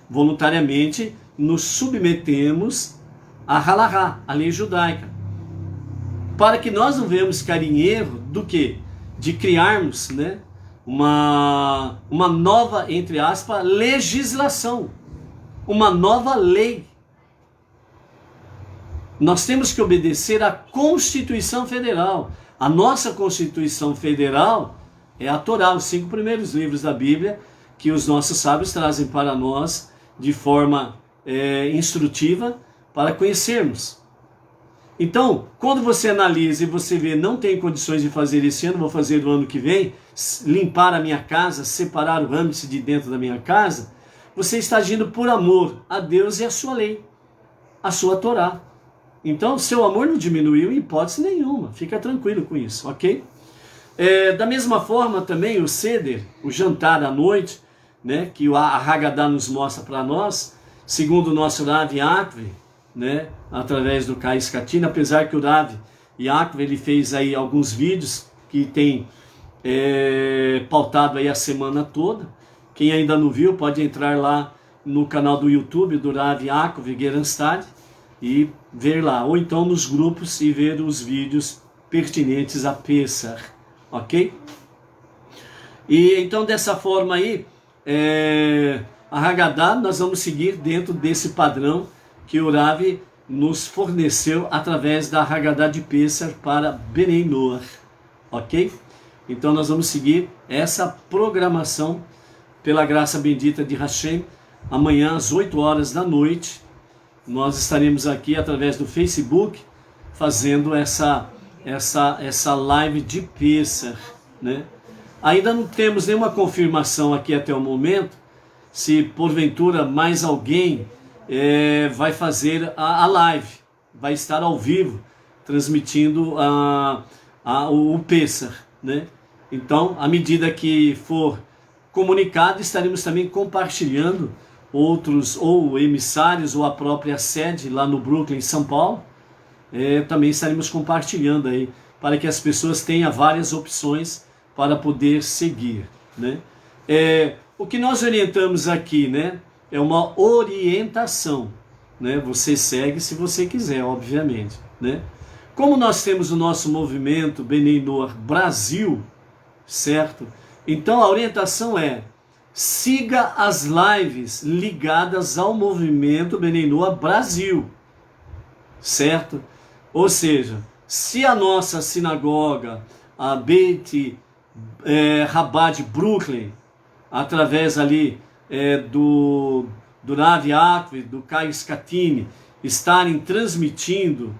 voluntariamente nos submetemos a halahá, a lei judaica. Para que nós não venhamos cair em erro do quê? De criarmos, né, uma nova, entre aspas, legislação. Uma nova lei. Nós temos que obedecer à Constituição Federal. A nossa Constituição Federal é a Torá, os 5 primeiros livros da Bíblia, que os nossos sábios trazem para nós de forma instrutiva para conhecermos. Então, quando você analisa e você vê, não tem condições de fazer esse ano, vou fazer no ano que vem, limpar a minha casa, separar o âmbito de dentro da minha casa, você está agindo por amor a Deus e a sua lei, a sua Torá. Então, seu amor não diminuiu em hipótese nenhuma, fica tranquilo com isso, ok? Da mesma forma também o Seder, o jantar à noite, né, que a Haggadah nos mostra para nós, segundo o nosso Rav Yaakov, né, através do Kais Katina, apesar que o Rav Yaakov ele fez aí alguns vídeos que tem pautado aí a semana toda. Quem ainda não viu pode entrar lá no canal do YouTube do Rav Yaakov Gerenstad e ver lá, ou então nos grupos e ver os vídeos pertinentes a Pesach, ok? E então dessa forma aí, a Haggadah nós vamos seguir dentro desse padrão que o Rav nos forneceu através da Haggadah de Pesach para Benei Noach, ok? Então nós vamos seguir essa programação pela graça bendita de Hashem. Amanhã às 8 horas da noite nós estaremos aqui através do Facebook fazendo essa live de Pesach, né? Ainda não temos nenhuma confirmação aqui até o momento se porventura mais alguém vai fazer a live, vai estar ao vivo transmitindo o Pesach, né? Então, à medida que for comunicado, estaremos também compartilhando outros, ou emissários, ou a própria sede lá no Brooklyn, São Paulo, também estaremos compartilhando aí, para que as pessoas tenham várias opções para poder seguir, né? O que nós orientamos aqui, né, é uma orientação, né? Você segue se você quiser, obviamente, né? Como nós temos o nosso movimento Bnei Noach Brasil, certo? Então a orientação é: siga as lives ligadas ao movimento Bnei Noach Brasil, certo? Ou seja, se a nossa sinagoga, a Beit Chabad Brooklyn, através ali do Rav Yaakov, do Caio Scatini, estarem transmitindo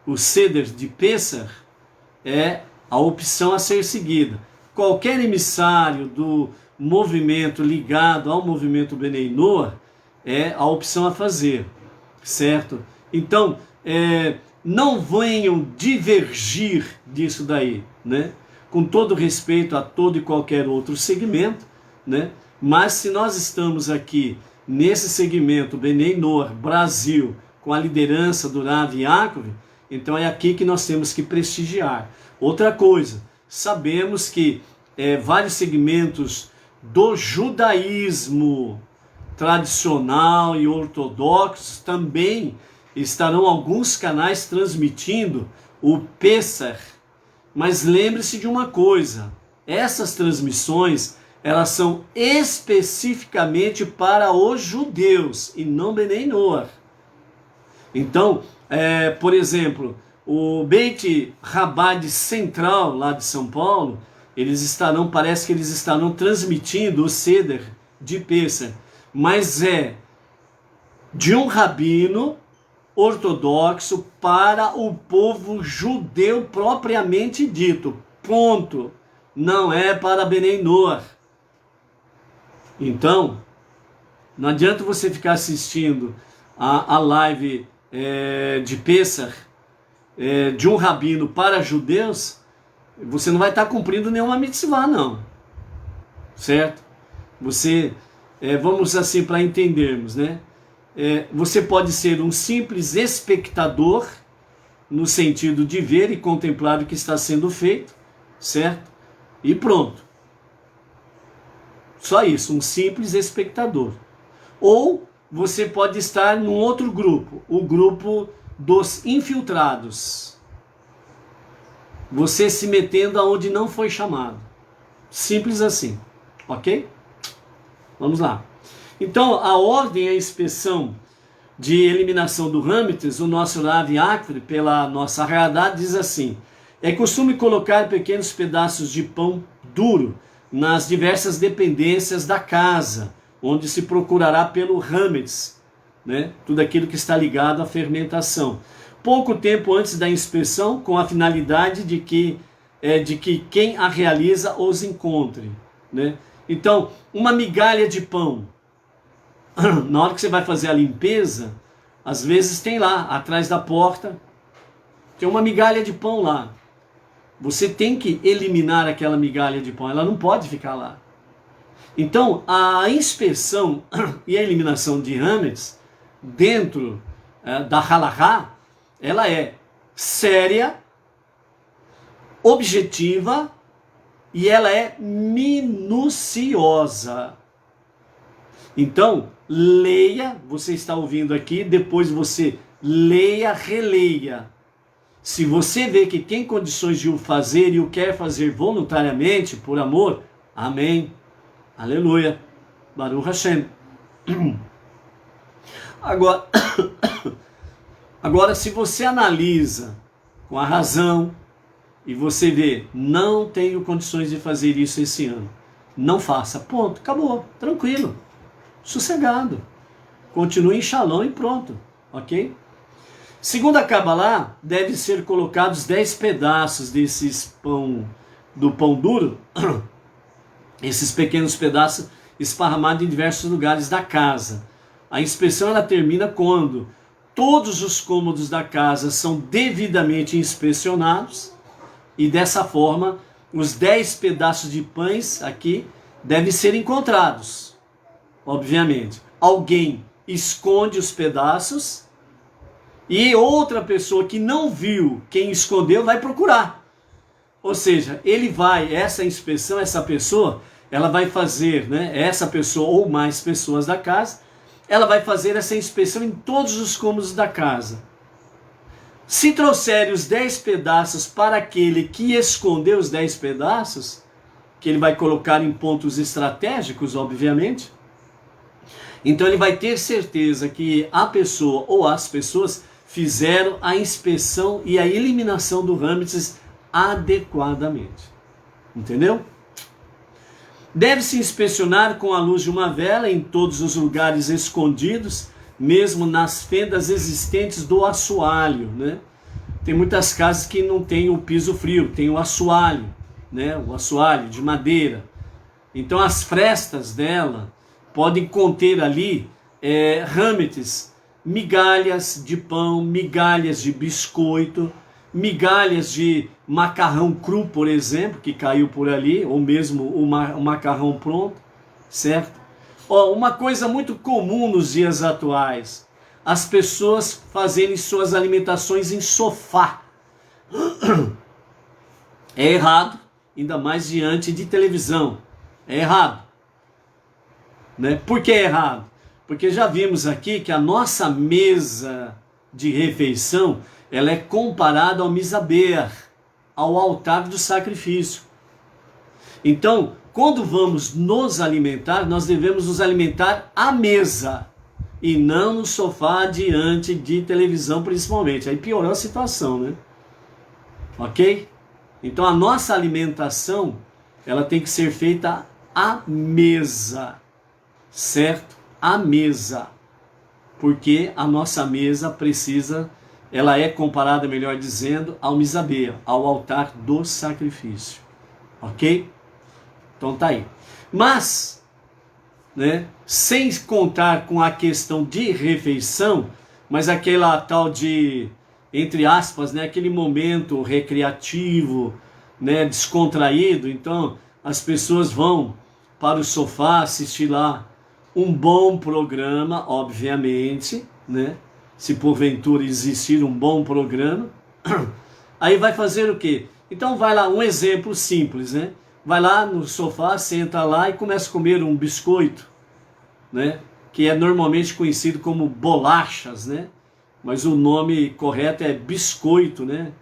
o Seder de Pessah, é a opção a ser seguida. Qualquer emissário do movimento ligado ao movimento Bnei Noach é a opção a fazer, certo? Então, não venham divergir disso daí, né? Com todo respeito a todo e qualquer outro segmento, né? Mas se nós estamos aqui nesse segmento Bnei Noach Brasil, com a liderança do Rav Yaakov, então é aqui que nós temos que prestigiar. Outra coisa, sabemos que vários segmentos do judaísmo tradicional e ortodoxo também estarão alguns canais transmitindo o Pessah. Mas lembre-se de uma coisa: essas transmissões, elas são especificamente para os judeus e não Bnei Noach. Então, por exemplo, o Beit Chabad Central, lá de São Paulo, parece que eles estarão transmitindo o Seder de Pessah, mas é de um rabino ortodoxo para o povo judeu propriamente dito, ponto. Não é para Bnei Noach. Então, não adianta você ficar assistindo a live de Pessah de um rabino para judeus, você não vai estar cumprindo nenhuma mitzvah, não, certo? Você, vamos assim para entendermos, né? Você pode ser um simples espectador, no sentido de ver e contemplar o que está sendo feito, certo? E pronto. Só isso, um simples espectador. Ou você pode estar num outro grupo, o grupo dos infiltrados. Você se metendo aonde não foi chamado. Simples assim, ok? Vamos lá. Então, a ordem e a inspeção de eliminação do Hametz, o nosso Rav Yaakov, pela nossa realidade, diz assim: é costume colocar pequenos pedaços de pão duro nas diversas dependências da casa, onde se procurará pelo Hametz, né? Tudo aquilo que está ligado à fermentação. Pouco tempo antes da inspeção, com a finalidade de que quem a realiza os encontre, né? Então, uma migalha de pão, na hora que você vai fazer a limpeza, às vezes tem lá, atrás da porta, tem uma migalha de pão lá. Você tem que eliminar aquela migalha de pão, ela não pode ficar lá. Então, a inspeção e a eliminação de Hametz dentro da halahá, ela é séria, objetiva e ela é minuciosa. Então, leia, você está ouvindo aqui, depois você leia, releia. Se você vê que tem condições de o fazer e o quer fazer voluntariamente, por amor, amém, aleluia, Baruch Hashem. Agora, se você analisa com a razão e você vê, não tenho condições de fazer isso esse ano, não faça, ponto, acabou, tranquilo, sossegado, continue em shalom e pronto, ok? Segundo a Kabbalah, deve ser colocados 10 pedaços do pão duro, esses pequenos pedaços esparramados em diversos lugares da casa. A inspeção ela termina quando todos os cômodos da casa são devidamente inspecionados e dessa forma os 10 pedaços de pães aqui devem ser encontrados. Obviamente, alguém esconde os pedaços E outra pessoa que não viu quem escondeu vai procurar. Ou seja, essa inspeção, essa pessoa, ela vai fazer, né, essa pessoa ou mais pessoas da casa, ela vai fazer essa inspeção em todos os cômodos da casa. Se trouxer os 10 pedaços para aquele que escondeu os 10 pedaços, que ele vai colocar em pontos estratégicos, obviamente, então ele vai ter certeza que a pessoa ou as pessoas fizeram a inspeção e a eliminação do Ramses adequadamente. Entendeu? Deve-se inspecionar com a luz de uma vela em todos os lugares escondidos, mesmo nas fendas existentes do assoalho, né? Tem muitas casas que não tem o piso frio, tem o assoalho, né? O assoalho de madeira. Então as frestas dela podem conter ali râmetes, migalhas de pão, migalhas de biscoito, migalhas de macarrão cru, por exemplo, que caiu por ali, ou mesmo o macarrão pronto, certo? Uma coisa muito comum nos dias atuais, as pessoas fazerem suas alimentações em sofá. É errado, ainda mais diante de televisão. É errado. Né? Por que é errado? Porque já vimos aqui que a nossa mesa de refeição, ela é comparada ao misaber, ao altar do sacrifício. Então, quando vamos nos alimentar, nós devemos nos alimentar à mesa e não no sofá diante de televisão, principalmente. Aí piorou a situação, né? Ok? Então a nossa alimentação, ela tem que ser feita à mesa, certo? À mesa. Porque a nossa mesa ela é comparada, melhor dizendo, ao misaber, ao altar do sacrifício. Ok? Então tá aí. Mas, né, sem contar com a questão de refeição, mas aquela tal de, entre aspas, né, aquele momento recreativo, né, descontraído, então as pessoas vão para o sofá assistir lá um bom programa, obviamente, né, se porventura existir um bom programa, aí vai fazer o quê? Então vai lá, um exemplo simples, né? Vai lá no sofá, senta lá e começa a comer um biscoito, né? Que é normalmente conhecido como bolachas, né? Mas o nome correto é biscoito, né?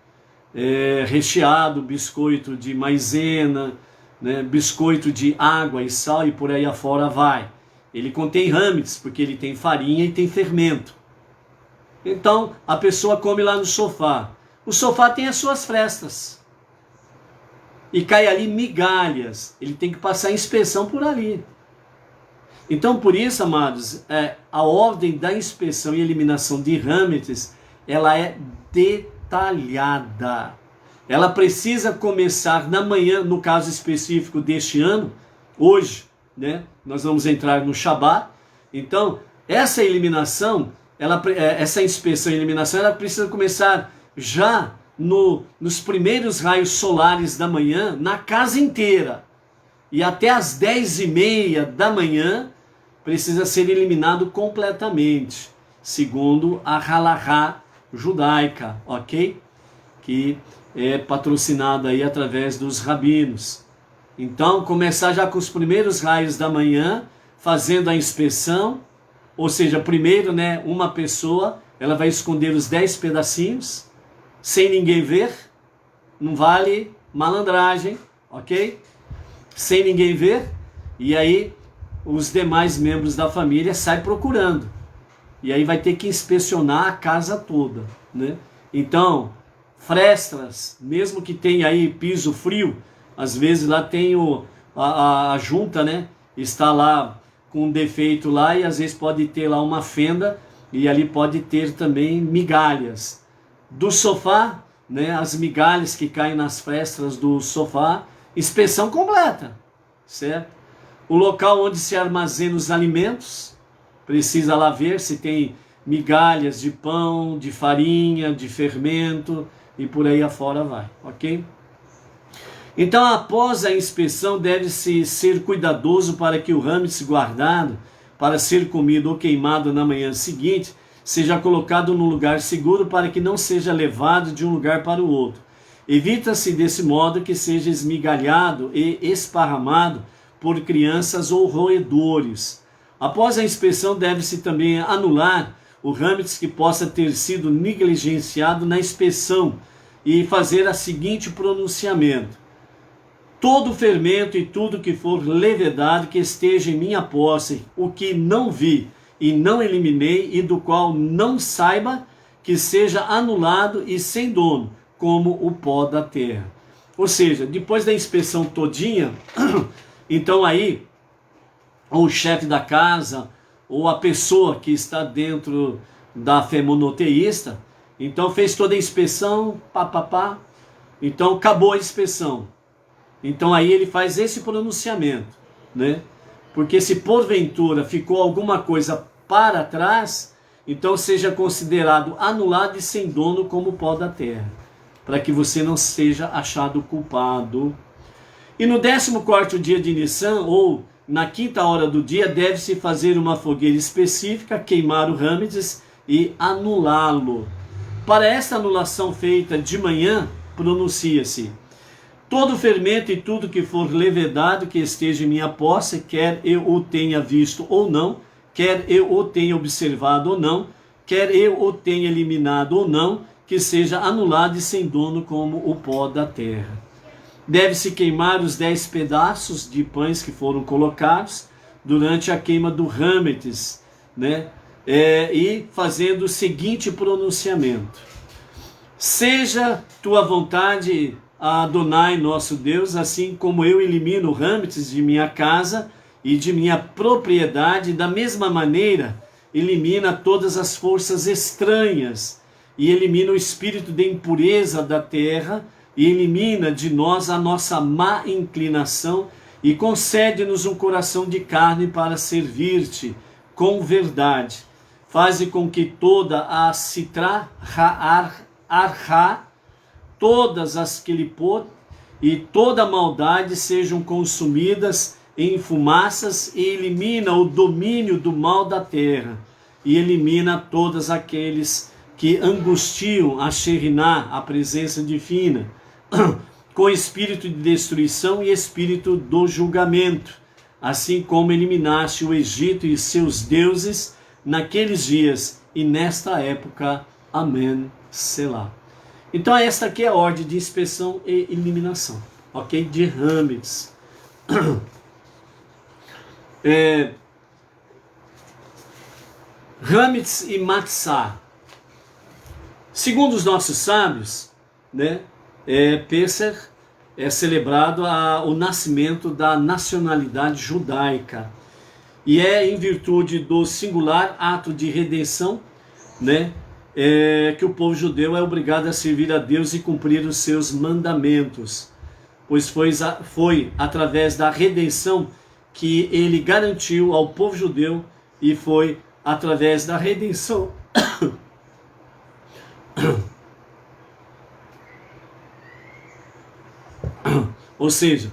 Recheado, biscoito de maisena, né? Biscoito de água e sal e por aí afora vai. Ele contém râmetes, porque ele tem farinha e tem fermento. Então, a pessoa come lá no sofá. O sofá tem as suas frestas. E cai ali migalhas. Ele tem que passar inspeção por ali. Então, por isso, amados, a ordem da inspeção e eliminação de râmetes, ela é detalhada. Ela precisa começar na manhã, no caso específico deste ano, hoje, né? Nós vamos entrar no Shabat. Então, essa eliminação, essa inspeção e eliminação, ela precisa começar já nos primeiros raios solares da manhã, na casa inteira. E até as 10h30 da manhã, precisa ser eliminado completamente, segundo a halahá judaica, ok? Que é patrocinada aí através dos rabinos. Então, começar já com os primeiros raios da manhã, fazendo a inspeção, ou seja, primeiro, né, uma pessoa, ela vai esconder os 10 pedacinhos, sem ninguém ver, não vale malandragem, ok? Sem ninguém ver, e aí os demais membros da família saem procurando. E aí vai ter que inspecionar a casa toda, né? Então, frestas, mesmo que tenha aí piso frio, às vezes lá tem a junta, né? Está lá com um defeito lá e às vezes pode ter lá uma fenda e ali pode ter também migalhas. Do sofá, né? As migalhas que caem nas frestas do sofá, inspeção completa, certo? O local onde se armazena os alimentos, precisa lá ver se tem migalhas de pão, de farinha, de fermento e por aí afora vai, ok? Então, após a inspeção, deve-se ser cuidadoso para que o râmete guardado para ser comido ou queimado na manhã seguinte seja colocado num lugar seguro para que não seja levado de um lugar para o outro. Evita-se desse modo que seja esmigalhado e esparramado por crianças ou roedores. Após a inspeção, deve-se também anular o râmetes que possa ter sido negligenciado na inspeção e fazer o seguinte pronunciamento: todo fermento e tudo que for levedade que esteja em minha posse, o que não vi e não eliminei e do qual não saiba, que seja anulado e sem dono, como o pó da terra. Ou seja, depois da inspeção todinha, então aí, ou o chefe da casa, ou a pessoa que está dentro da fé monoteísta, então fez toda a inspeção, então acabou a inspeção. Então aí ele faz esse pronunciamento, né? Porque se porventura ficou alguma coisa para trás, então seja considerado anulado e sem dono como o pó da terra, para que você não seja achado culpado. E no 14º dia de Nissan, ou na 5ª hora do dia, deve-se fazer uma fogueira específica, queimar o râmetes e anulá-lo. Para esta anulação feita de manhã, pronuncia-se: todo fermento e tudo que for levedado que esteja em minha posse, quer eu o tenha visto ou não, quer eu o tenha observado ou não, quer eu o tenha eliminado ou não, que seja anulado e sem dono como o pó da terra. Deve-se queimar os 10 pedaços de pães que foram colocados durante a queima do râmetes, né? E fazendo o seguinte pronunciamento: seja tua vontade, Adonai nosso Deus, assim como eu elimino o râmetes de minha casa e de minha propriedade, da mesma maneira elimina todas as forças estranhas e elimina o espírito de impureza da terra e elimina de nós a nossa má inclinação e concede-nos um coração de carne para servir-te com verdade. Faze com que toda a citra arha, todas as quelipot e toda maldade sejam consumidas em fumaças, e elimina o domínio do mal da terra e elimina todos aqueles que angustiam a Shekhinah, a presença divina, com espírito de destruição e espírito do julgamento, assim como eliminaste o Egito e seus deuses naqueles dias e nesta época. Amém. Selah. Então esta aqui é a ordem de inspeção e eliminação, ok? De râmetes. Râmetes e matzá. Segundo os nossos sábios, né, Pesach é celebrado o nascimento da nacionalidade judaica. E é em virtude do singular ato de redenção, né, que o povo judeu é obrigado a servir a Deus e cumprir os seus mandamentos. Pois foi através da redenção que ele garantiu ao povo judeu, e foi através da redenção ou seja,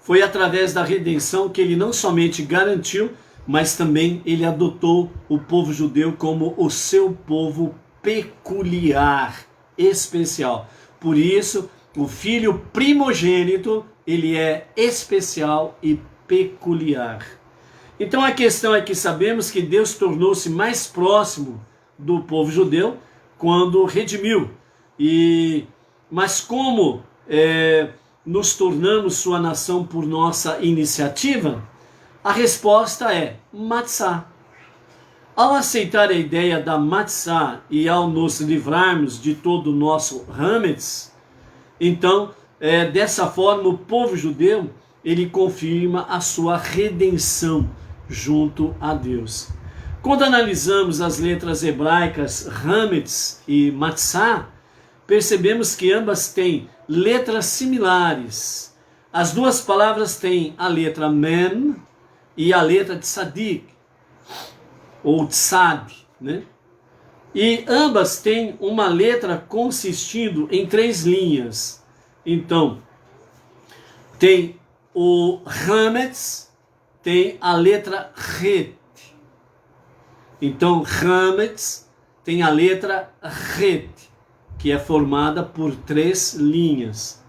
foi através da redenção que ele não somente garantiu, mas também ele adotou o povo judeu como o seu povo peculiar, especial. Por isso, o filho primogênito, ele é especial e peculiar. Então a questão é que sabemos que Deus tornou-se mais próximo do povo judeu quando redimiu. Mas como nos tornamos sua nação por nossa iniciativa? A resposta é matzá. Ao aceitar a ideia da matzá e ao nos livrarmos de todo o nosso râmetes, então, dessa forma, o povo judeu, ele confirma a sua redenção junto a Deus. Quando analisamos as letras hebraicas râmetes e matzá, percebemos que ambas têm letras similares. As duas palavras têm a letra mem e a letra tzadik, ou tzad, né? E ambas têm uma letra consistindo em 3 linhas. Então, tem o Hametz, tem a letra Het. Então, Hametz tem a letra Het, que é formada por 3 linhas.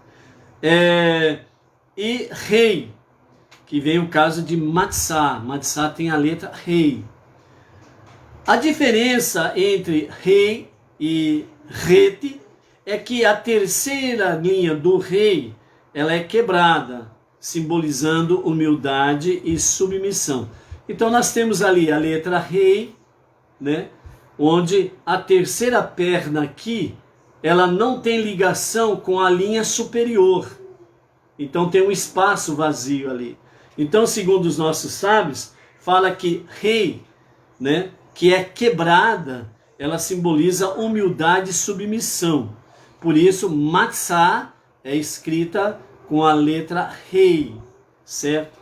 E Rei, que vem o caso de Matzah. Matzah tem a letra Rei. A diferença entre Rei e Het é que a terceira linha do Rei, ela é quebrada, simbolizando humildade e submissão. Então nós temos ali a letra Rei, né, onde a terceira perna aqui, ela não tem ligação com a linha superior. Então tem um espaço vazio ali. Então, segundo os nossos sábios, fala que Rei, né, que é quebrada, ela simboliza humildade e submissão. Por isso, Matzah é escrita com a letra Rei, certo?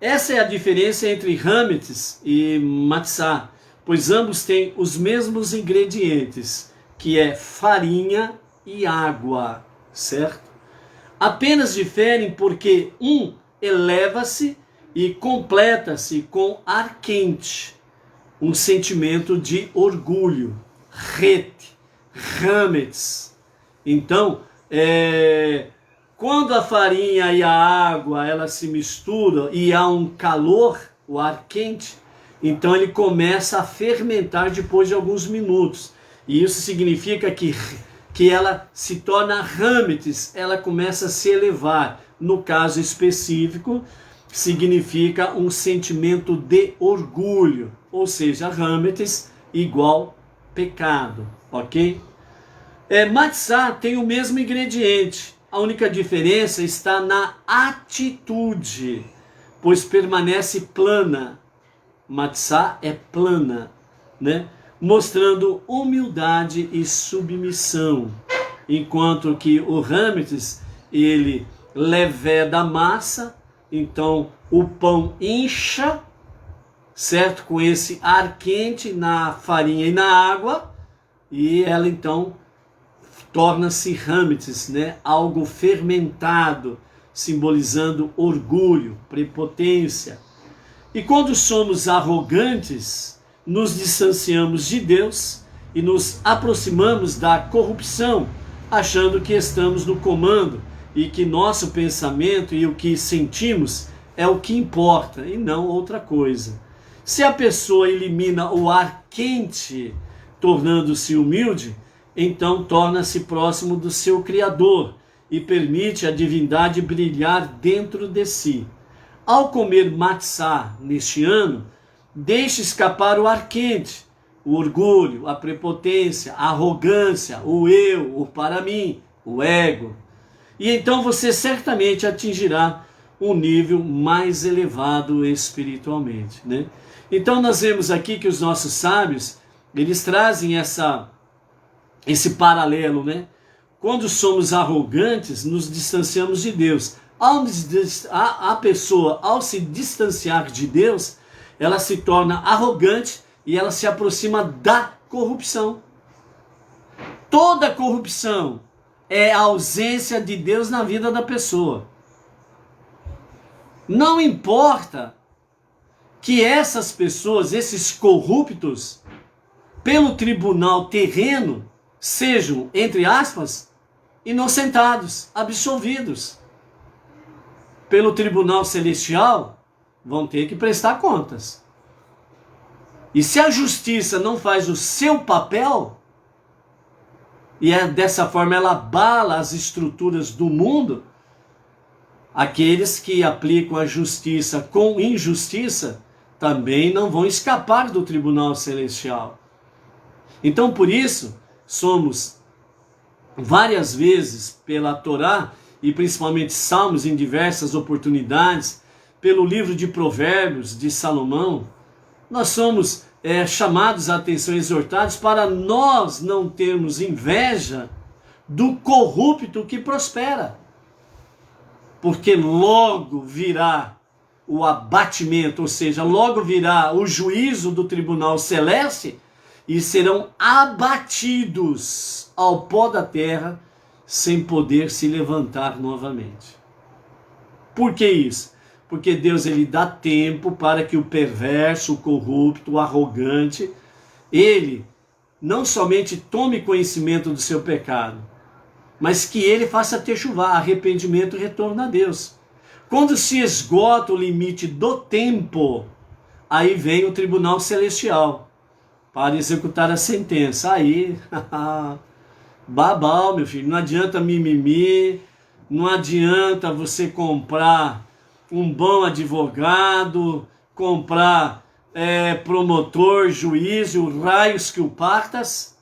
Essa é a diferença entre Hametz e Matzah, pois ambos têm os mesmos ingredientes, que é farinha e água, certo? Apenas diferem porque um eleva-se e completa-se com ar quente, um sentimento de orgulho, Het, Hametz. Então, quando a farinha e a água elas se misturam e há um calor, o ar quente, então ele começa a fermentar depois de alguns minutos. E isso significa que ela se torna Hametz, ela começa a se elevar. No caso específico, significa um sentimento de orgulho, ou seja, Hametz igual pecado, ok? Matzah tem o mesmo ingrediente, a única diferença está na atitude, pois permanece plana. Matzah é plana, né? Mostrando humildade e submissão, enquanto que o Hametz, ele leveda a massa, então o pão incha, certo? Com esse ar quente na farinha e na água, e ela então torna-se Hametz, né? Algo fermentado, simbolizando orgulho, prepotência. E quando somos arrogantes, nos distanciamos de Deus e nos aproximamos da corrupção, achando que estamos no comando e que nosso pensamento e o que sentimos é o que importa e não outra coisa. Se a pessoa elimina o ar quente, tornando-se humilde, então torna-se próximo do seu Criador e permite a divindade brilhar dentro de si. Ao comer Matzah neste ano, deixe escapar o ar quente, o orgulho, a prepotência, a arrogância, o eu, o para mim, o ego. E então você certamente atingirá um nível mais elevado espiritualmente, né? Então nós vemos aqui que os nossos sábios, eles trazem esse paralelo, né? Quando somos arrogantes, nos distanciamos de Deus. A pessoa, ao se distanciar de Deus, ela se torna arrogante e ela se aproxima da corrupção. Toda corrupção é a ausência de Deus na vida da pessoa. Não importa que essas pessoas, esses corruptos, pelo tribunal terreno, sejam, entre aspas, inocentados, absolvidos. Pelo tribunal celestial, vão ter que prestar contas. E se a justiça não faz o seu papel, e dessa forma ela abala as estruturas do mundo, aqueles que aplicam a justiça com injustiça também não vão escapar do tribunal celestial. Então, por isso, somos várias vezes pela Torá, e principalmente Salmos em diversas oportunidades, pelo livro de Provérbios de Salomão, nós somos chamados a atenção, exortados para nós não termos inveja do corrupto que prospera. Porque logo virá o abatimento, ou seja, logo virá o juízo do tribunal celeste e serão abatidos ao pó da terra sem poder se levantar novamente. Por que isso? Porque Deus ele dá tempo para que o perverso, o corrupto, o arrogante ele não somente tome conhecimento do seu pecado, mas que ele faça techuvá, arrependimento e retorno a Deus. Quando se esgota o limite do tempo, aí vem o tribunal celestial para executar a sentença. Aí, babau, meu filho, não adianta mimimi, não adianta você comprar um bom advogado, comprar promotor, juiz, os raios que o partas,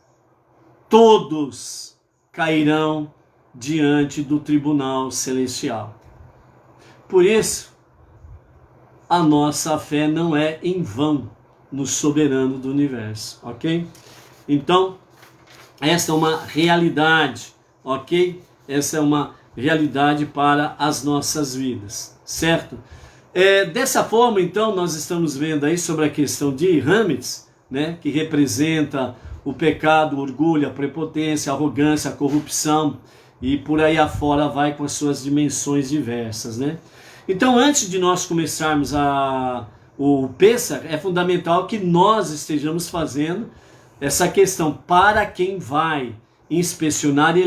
todos cairão diante do tribunal celestial. Por isso, a nossa fé não é em vão no soberano do universo, ok? Então, essa é uma realidade, ok? Essa é uma realidade para as nossas vidas, certo? Dessa forma, então, nós estamos vendo aí sobre a questão de Hametz, né, que representa o pecado, o orgulho, a prepotência, a arrogância, a corrupção, e por aí afora vai com as suas dimensões diversas, né? Então, antes de nós começarmos o Pêssar, é fundamental que nós estejamos fazendo essa questão para quem vai inspecionar e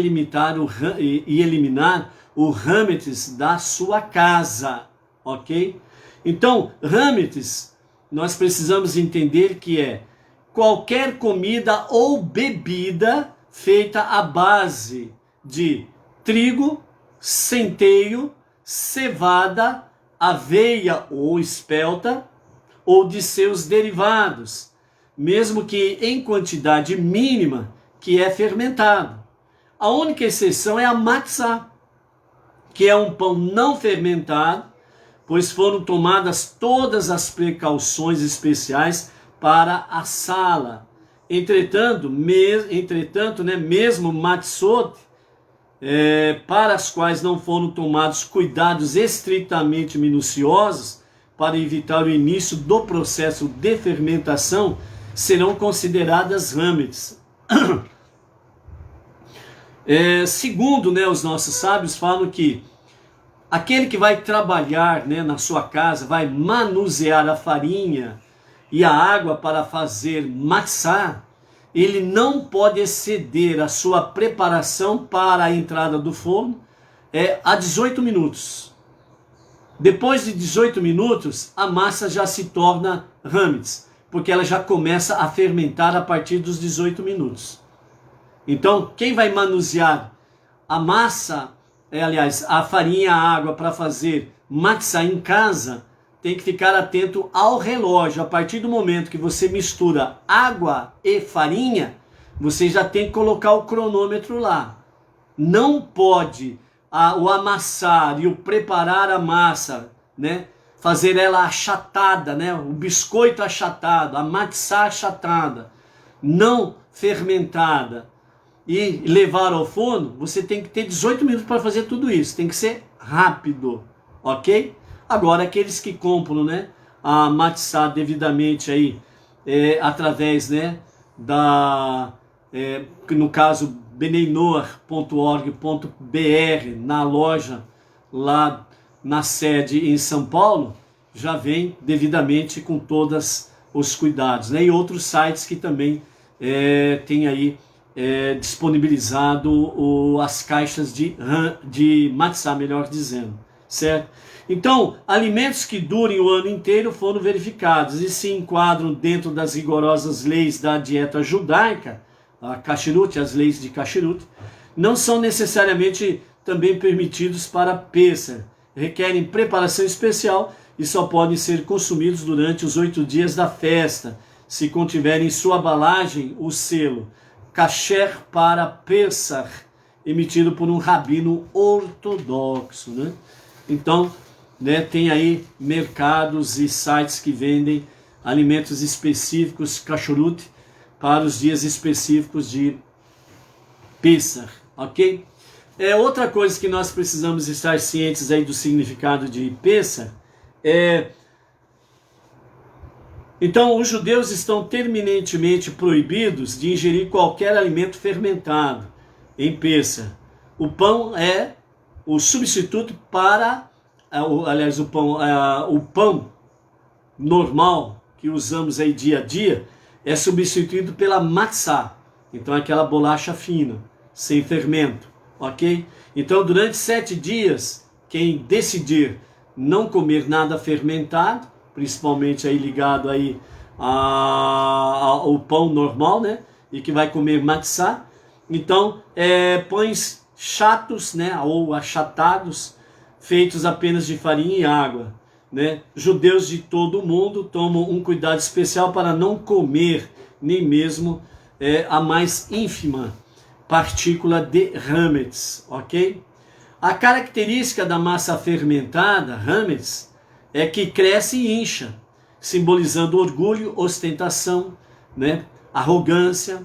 eliminar o Hametz da sua casa, ok? Então, Hametz, nós precisamos entender que é qualquer comida ou bebida feita à base de trigo, centeio, cevada, aveia ou espelta, ou de seus derivados, mesmo que em quantidade mínima, que é fermentado. A única exceção é a matzá, que é um pão não fermentado, pois foram tomadas todas as precauções especiais para assá-la. Entretanto, mesmo matzot, para as quais não foram tomados cuidados estritamente minuciosos para evitar o início do processo de fermentação, serão consideradas Hametz. Segundo, os nossos sábios falam que aquele que vai trabalhar, na sua casa, vai manusear a farinha e a água para fazer matzá, ele não pode exceder a sua preparação para a entrada do forno a 18 minutos. Depois de 18 minutos, a massa já se torna Hametz, porque ela já começa a fermentar a partir dos 18 minutos. Então, quem vai manusear a massa, a farinha e a água para fazer matzá em casa, tem que ficar atento ao relógio. A partir do momento que você mistura água e farinha, você já tem que colocar o cronômetro lá. Não pode o amassar e o preparar a massa, fazer ela achatada, o biscoito achatado, a matzá achatada, não fermentada, e levar ao forno, você tem que ter 18 minutos para fazer tudo isso. Tem que ser rápido, ok? Agora, aqueles que compram, a matzá devidamente aí, através, no caso, beneinoar.org.br, na loja lá na sede em São Paulo, já vem devidamente com todos os cuidados, e outros sites que também tem aí disponibilizado as caixas de matzá, melhor dizendo, certo? Então, alimentos que durem o ano inteiro foram verificados e se enquadram dentro das rigorosas leis da dieta judaica, a kashrut, as leis de kashrut, não são necessariamente também permitidos para Pêssar, requerem preparação especial e só podem ser consumidos durante os 8 dias da festa, se contiverem em sua embalagem o selo kasher para Pêssar, emitido por um rabino ortodoxo, Então, tem aí mercados e sites que vendem alimentos específicos, kashrut, para os dias específicos de Pêssar, ok? Outra coisa que nós precisamos estar cientes aí do significado de Pêssar então, os judeus estão terminantemente proibidos de ingerir qualquer alimento fermentado em Pêssar. O pão é o substituto para, o pão normal que usamos aí dia a dia, é substituído pela matzá. Então aquela bolacha fina, sem fermento, ok? Então durante 7 dias, quem decidir não comer nada fermentado, principalmente aí ligado aí ao pão normal, né? E que vai comer matzá, então pães chatos, né? Ou achatados, feitos apenas de farinha e água, né? Judeus de todo o mundo tomam um cuidado especial para não comer nem mesmo a mais ínfima partícula de hametz, ok? A característica da massa fermentada, hametz, é que cresce e incha, simbolizando orgulho, ostentação, né? Arrogância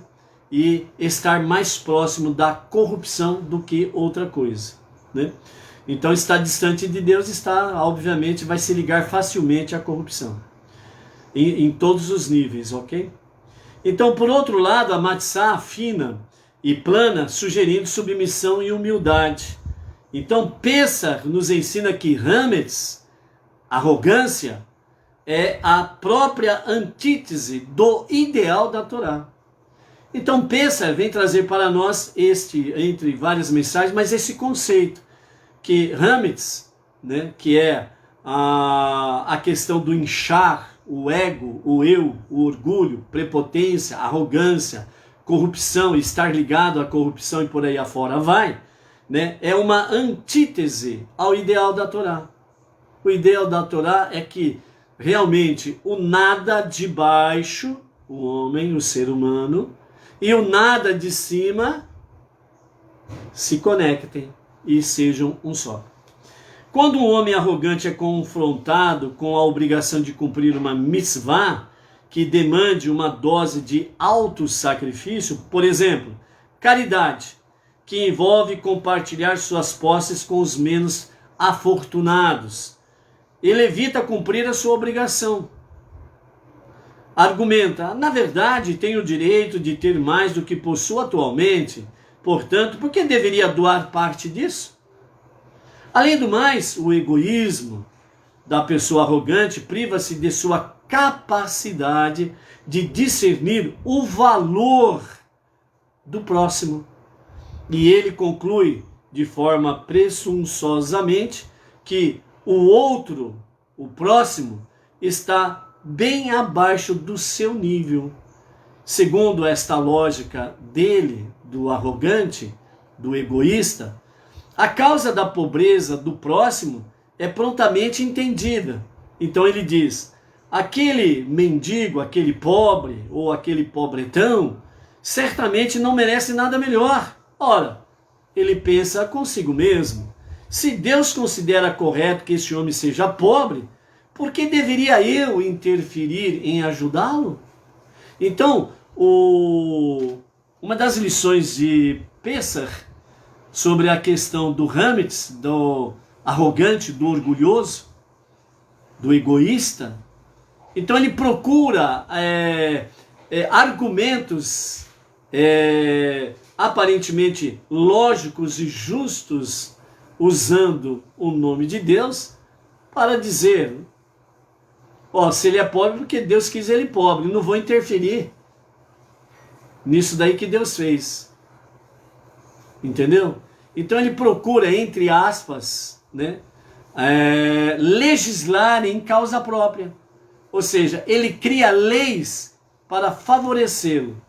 e estar mais próximo da corrupção do que outra coisa, né? Então estar distante de Deus obviamente, vai se ligar facilmente à corrupção, em todos os níveis, ok? Então, por outro lado, a matzá fina e plana, sugerindo submissão e humildade. Então, Pessach nos ensina que hametz, arrogância, é a própria antítese do ideal da Torá. Então, Pessach vem trazer para nós entre várias mensagens, mas esse conceito, que hametz, né, que é a questão do inchar, o ego, o eu, o orgulho, prepotência, arrogância, corrupção, estar ligado à corrupção e por aí afora vai, né, é uma antítese ao ideal da Torá. O ideal da Torá é que realmente o nada de baixo, o homem, o ser humano, e o nada de cima se conectem e sejam um só. Quando um homem arrogante é confrontado com a obrigação de cumprir uma mitzvah que demande uma dose de autossacrifício, por exemplo, caridade, que envolve compartilhar suas posses com os menos afortunados, ele evita cumprir a sua obrigação. Argumenta, na verdade, tenho o direito de ter mais do que possuo atualmente, portanto, por que deveria doar parte disso? Além do mais, o egoísmo da pessoa arrogante priva-se de sua capacidade de discernir o valor do próximo. E ele conclui de forma presunçosamente que o outro, o próximo, está bem abaixo do seu nível. Segundo esta lógica dele, do arrogante, do egoísta, a causa da pobreza do próximo é prontamente entendida. Então ele diz, aquele mendigo, aquele pobre ou aquele pobretão, certamente não merece nada melhor. Ora, ele pensa consigo mesmo, se Deus considera correto que esse homem seja pobre, por que deveria eu interferir em ajudá-lo? Então, uma das lições de Pessach sobre a questão do hametz, do arrogante, do orgulhoso, do egoísta, então ele procura argumentos aparentemente lógicos e justos, usando o nome de Deus, para dizer, se ele é pobre porque Deus quis ele pobre, não vou interferir nisso daí que Deus fez. Entendeu? Então ele procura, entre aspas, né, legislar em causa própria. Ou seja, ele cria leis para favorecê-lo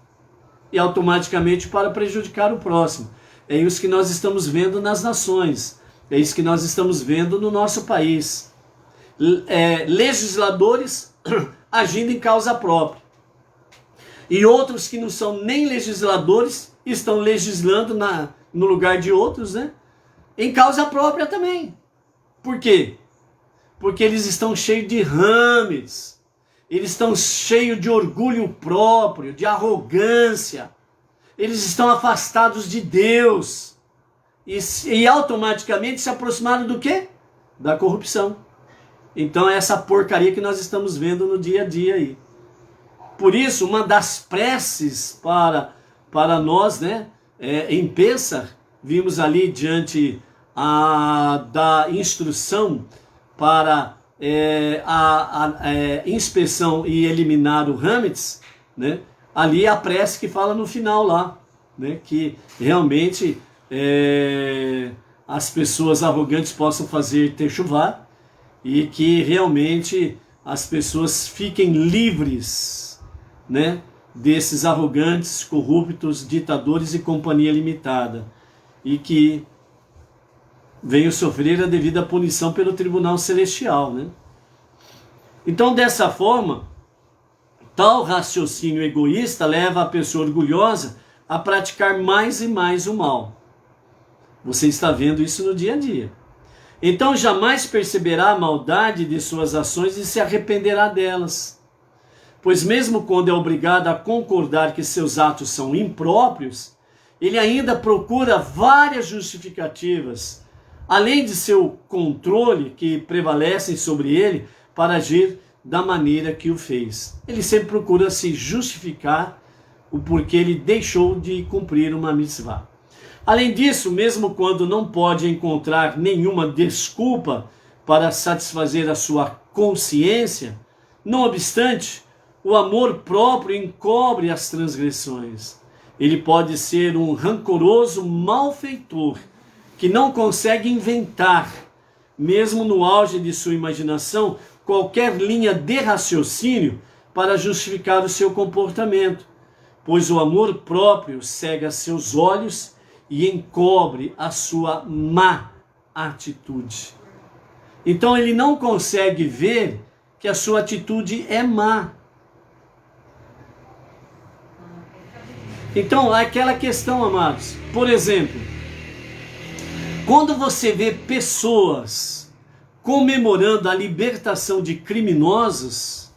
e automaticamente para prejudicar o próximo. É isso que nós estamos vendo nas nações. É isso que nós estamos vendo no nosso país. Legisladores agindo em causa própria. E outros que não são nem legisladores estão legislando no lugar de outros, né? Em causa própria também. Por quê? Porque eles estão cheios de hametz. Eles estão cheios de orgulho próprio, de arrogância. Eles estão afastados de Deus. E automaticamente se aproximaram do quê? Da corrupção. Então é essa porcaria que nós estamos vendo no dia a dia aí. Por isso, uma das preces para nós, né, em Pessach, vimos ali diante da instrução para a inspeção e eliminar o hametz, né? Ali a prece que fala no final lá, né? Que realmente as pessoas arrogantes possam fazer techuvá e que realmente as pessoas fiquem livres, né? Desses arrogantes, corruptos, ditadores e companhia limitada, e que venham sofrer a devida punição pelo tribunal celestial, né? Então, dessa forma, tal raciocínio egoísta leva a pessoa orgulhosa a praticar mais e mais o mal. Você está vendo isso no dia a dia. Então jamais perceberá a maldade de suas ações e se arrependerá delas. Pois mesmo quando é obrigado a concordar que seus atos são impróprios, ele ainda procura várias justificativas, além de seu controle que prevalecem sobre ele, para agir da maneira que o fez. Ele sempre procura se justificar o porquê ele deixou de cumprir uma mitzvah. Além disso, mesmo quando não pode encontrar nenhuma desculpa para satisfazer a sua consciência, não obstante, o amor próprio encobre as transgressões. Ele pode ser um rancoroso malfeitor que não consegue inventar, mesmo no auge de sua imaginação, qualquer linha de raciocínio para justificar o seu comportamento, pois o amor próprio cega seus olhos e encobre a sua má atitude. Então ele não consegue ver que a sua atitude é má. Então, aquela questão, amados, por exemplo, quando você vê pessoas comemorando a libertação de criminosos,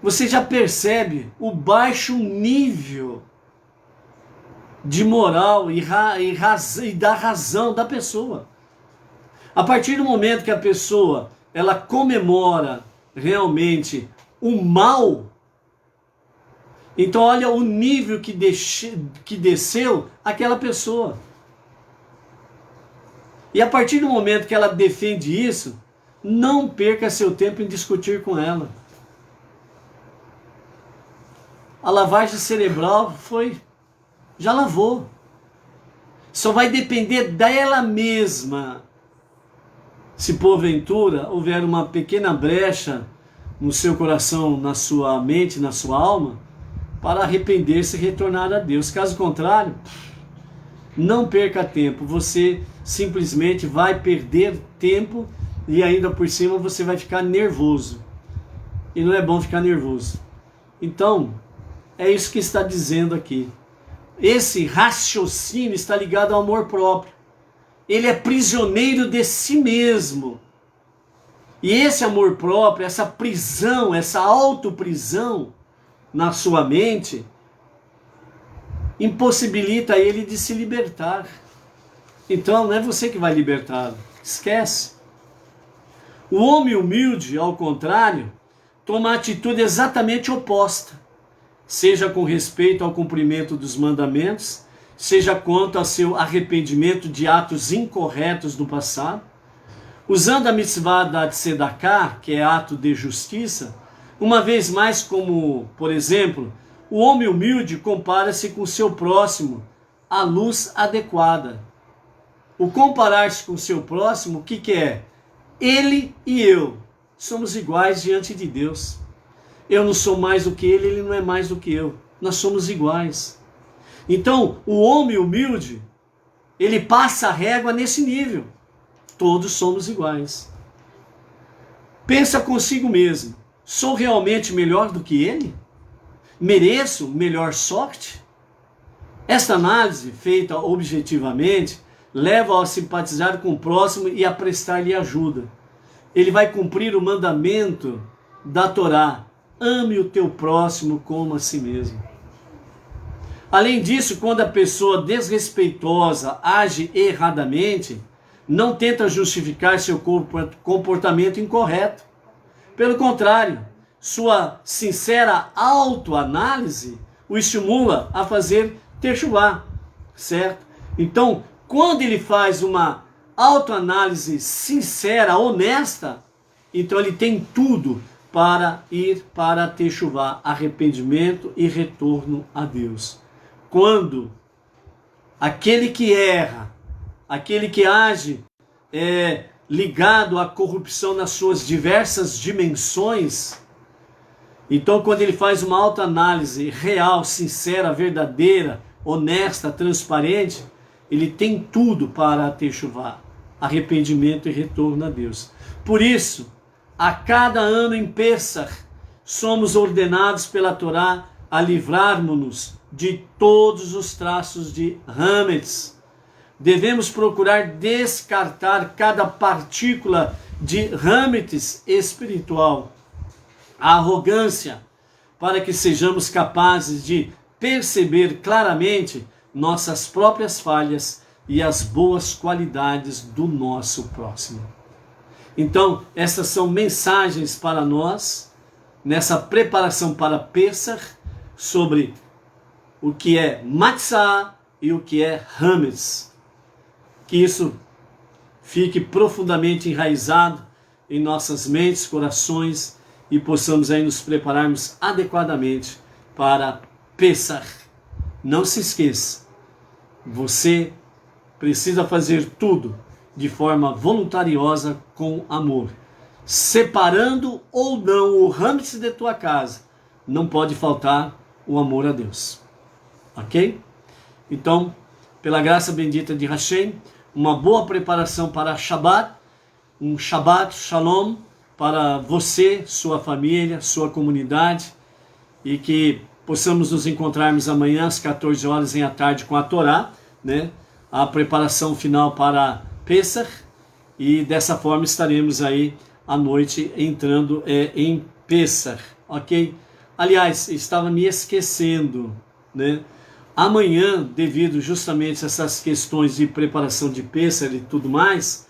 você já percebe o baixo nível de moral e da razão da pessoa. A partir do momento que a pessoa ela comemora realmente o mal, então olha o nível que desceu aquela pessoa. E a partir do momento que ela defende isso, não perca seu tempo em discutir com ela. A lavagem cerebral já lavou. Só vai depender dela mesma. Se porventura houver uma pequena brecha no seu coração, na sua mente, na sua alma, para arrepender-se e retornar a Deus. Caso contrário, não perca tempo. Você simplesmente vai perder tempo e ainda por cima você vai ficar nervoso. E não é bom ficar nervoso. Então, é isso que está dizendo aqui. Esse raciocínio está ligado ao amor próprio. Ele é prisioneiro de si mesmo. E esse amor próprio, essa prisão, essa autoprisão na sua mente, impossibilita ele de se libertar. Então não é você que vai libertá-lo. Esquece. O homem humilde, ao contrário, toma a atitude exatamente oposta. Seja com respeito ao cumprimento dos mandamentos, seja quanto ao seu arrependimento de atos incorretos do passado, usando a mitzvah da tzedakah, que é ato de justiça, uma vez mais como, por exemplo, o homem humilde compara-se com seu próximo à luz adequada. O comparar-se com seu próximo, o que é? Ele e eu somos iguais diante de Deus. Eu não sou mais do que ele não é mais do que eu. Nós somos iguais. Então, o homem humilde, ele passa a régua nesse nível. Todos somos iguais. Pensa consigo mesmo. Sou realmente melhor do que ele? Mereço melhor sorte? Esta análise, feita objetivamente, leva a simpatizar com o próximo e a prestar-lhe ajuda. Ele vai cumprir o mandamento da Torá. Ame o teu próximo como a si mesmo. Além disso, quando a pessoa desrespeitosa age erradamente, não tenta justificar seu comportamento incorreto. Pelo contrário, sua sincera autoanálise o estimula a fazer techuvá, certo? Então, quando ele faz uma autoanálise sincera, honesta, então ele tem tudo para ir para a Techuvá, arrependimento e retorno a Deus. Quando aquele que erra, aquele que age ligado à corrupção nas suas diversas dimensões, então quando ele faz uma autoanálise real, sincera, verdadeira, honesta, transparente, ele tem tudo para a Techuvá, arrependimento e retorno a Deus. Por isso, a cada ano em Pêssar, somos ordenados pela Torá a livrarmos-nos de todos os traços de Hametz. Devemos procurar descartar cada partícula de Hametz espiritual, a arrogância, para que sejamos capazes de perceber claramente nossas próprias falhas e as boas qualidades do nosso próximo. Então, essas são mensagens para nós, nessa preparação para Pêssar, sobre o que é Matzah e o que é Hametz. Que isso fique profundamente enraizado em nossas mentes, corações, e possamos aí nos prepararmos adequadamente para Pêssar. Não se esqueça, você precisa fazer tudo de forma voluntariosa, com amor. Separando ou não o Hametz de tua casa, não pode faltar o amor a Deus. Ok? Então, pela graça bendita de Hashem, uma boa preparação para Shabbat, um Shabbat Shalom para você, sua família, sua comunidade, e que possamos nos encontrarmos amanhã às 14 horas em à tarde com a Torá, né? A preparação final para Pêssar, e dessa forma estaremos aí à noite entrando em Pêssar, ok? Aliás, estava me esquecendo, né? Amanhã, devido justamente a essas questões de preparação de Pêssar e tudo mais,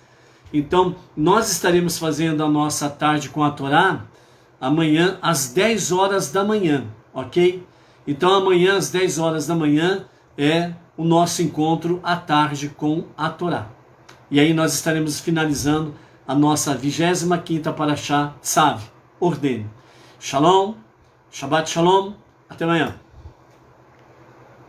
então nós estaremos fazendo a nossa tarde com a Torá amanhã às 10 horas da manhã, ok? Então amanhã às 10 horas da manhã é o nosso encontro à tarde com a Torá. E aí nós estaremos finalizando a nossa 25ª Parashá Tzav, Ordene. Shalom, Shabbat Shalom, até amanhã.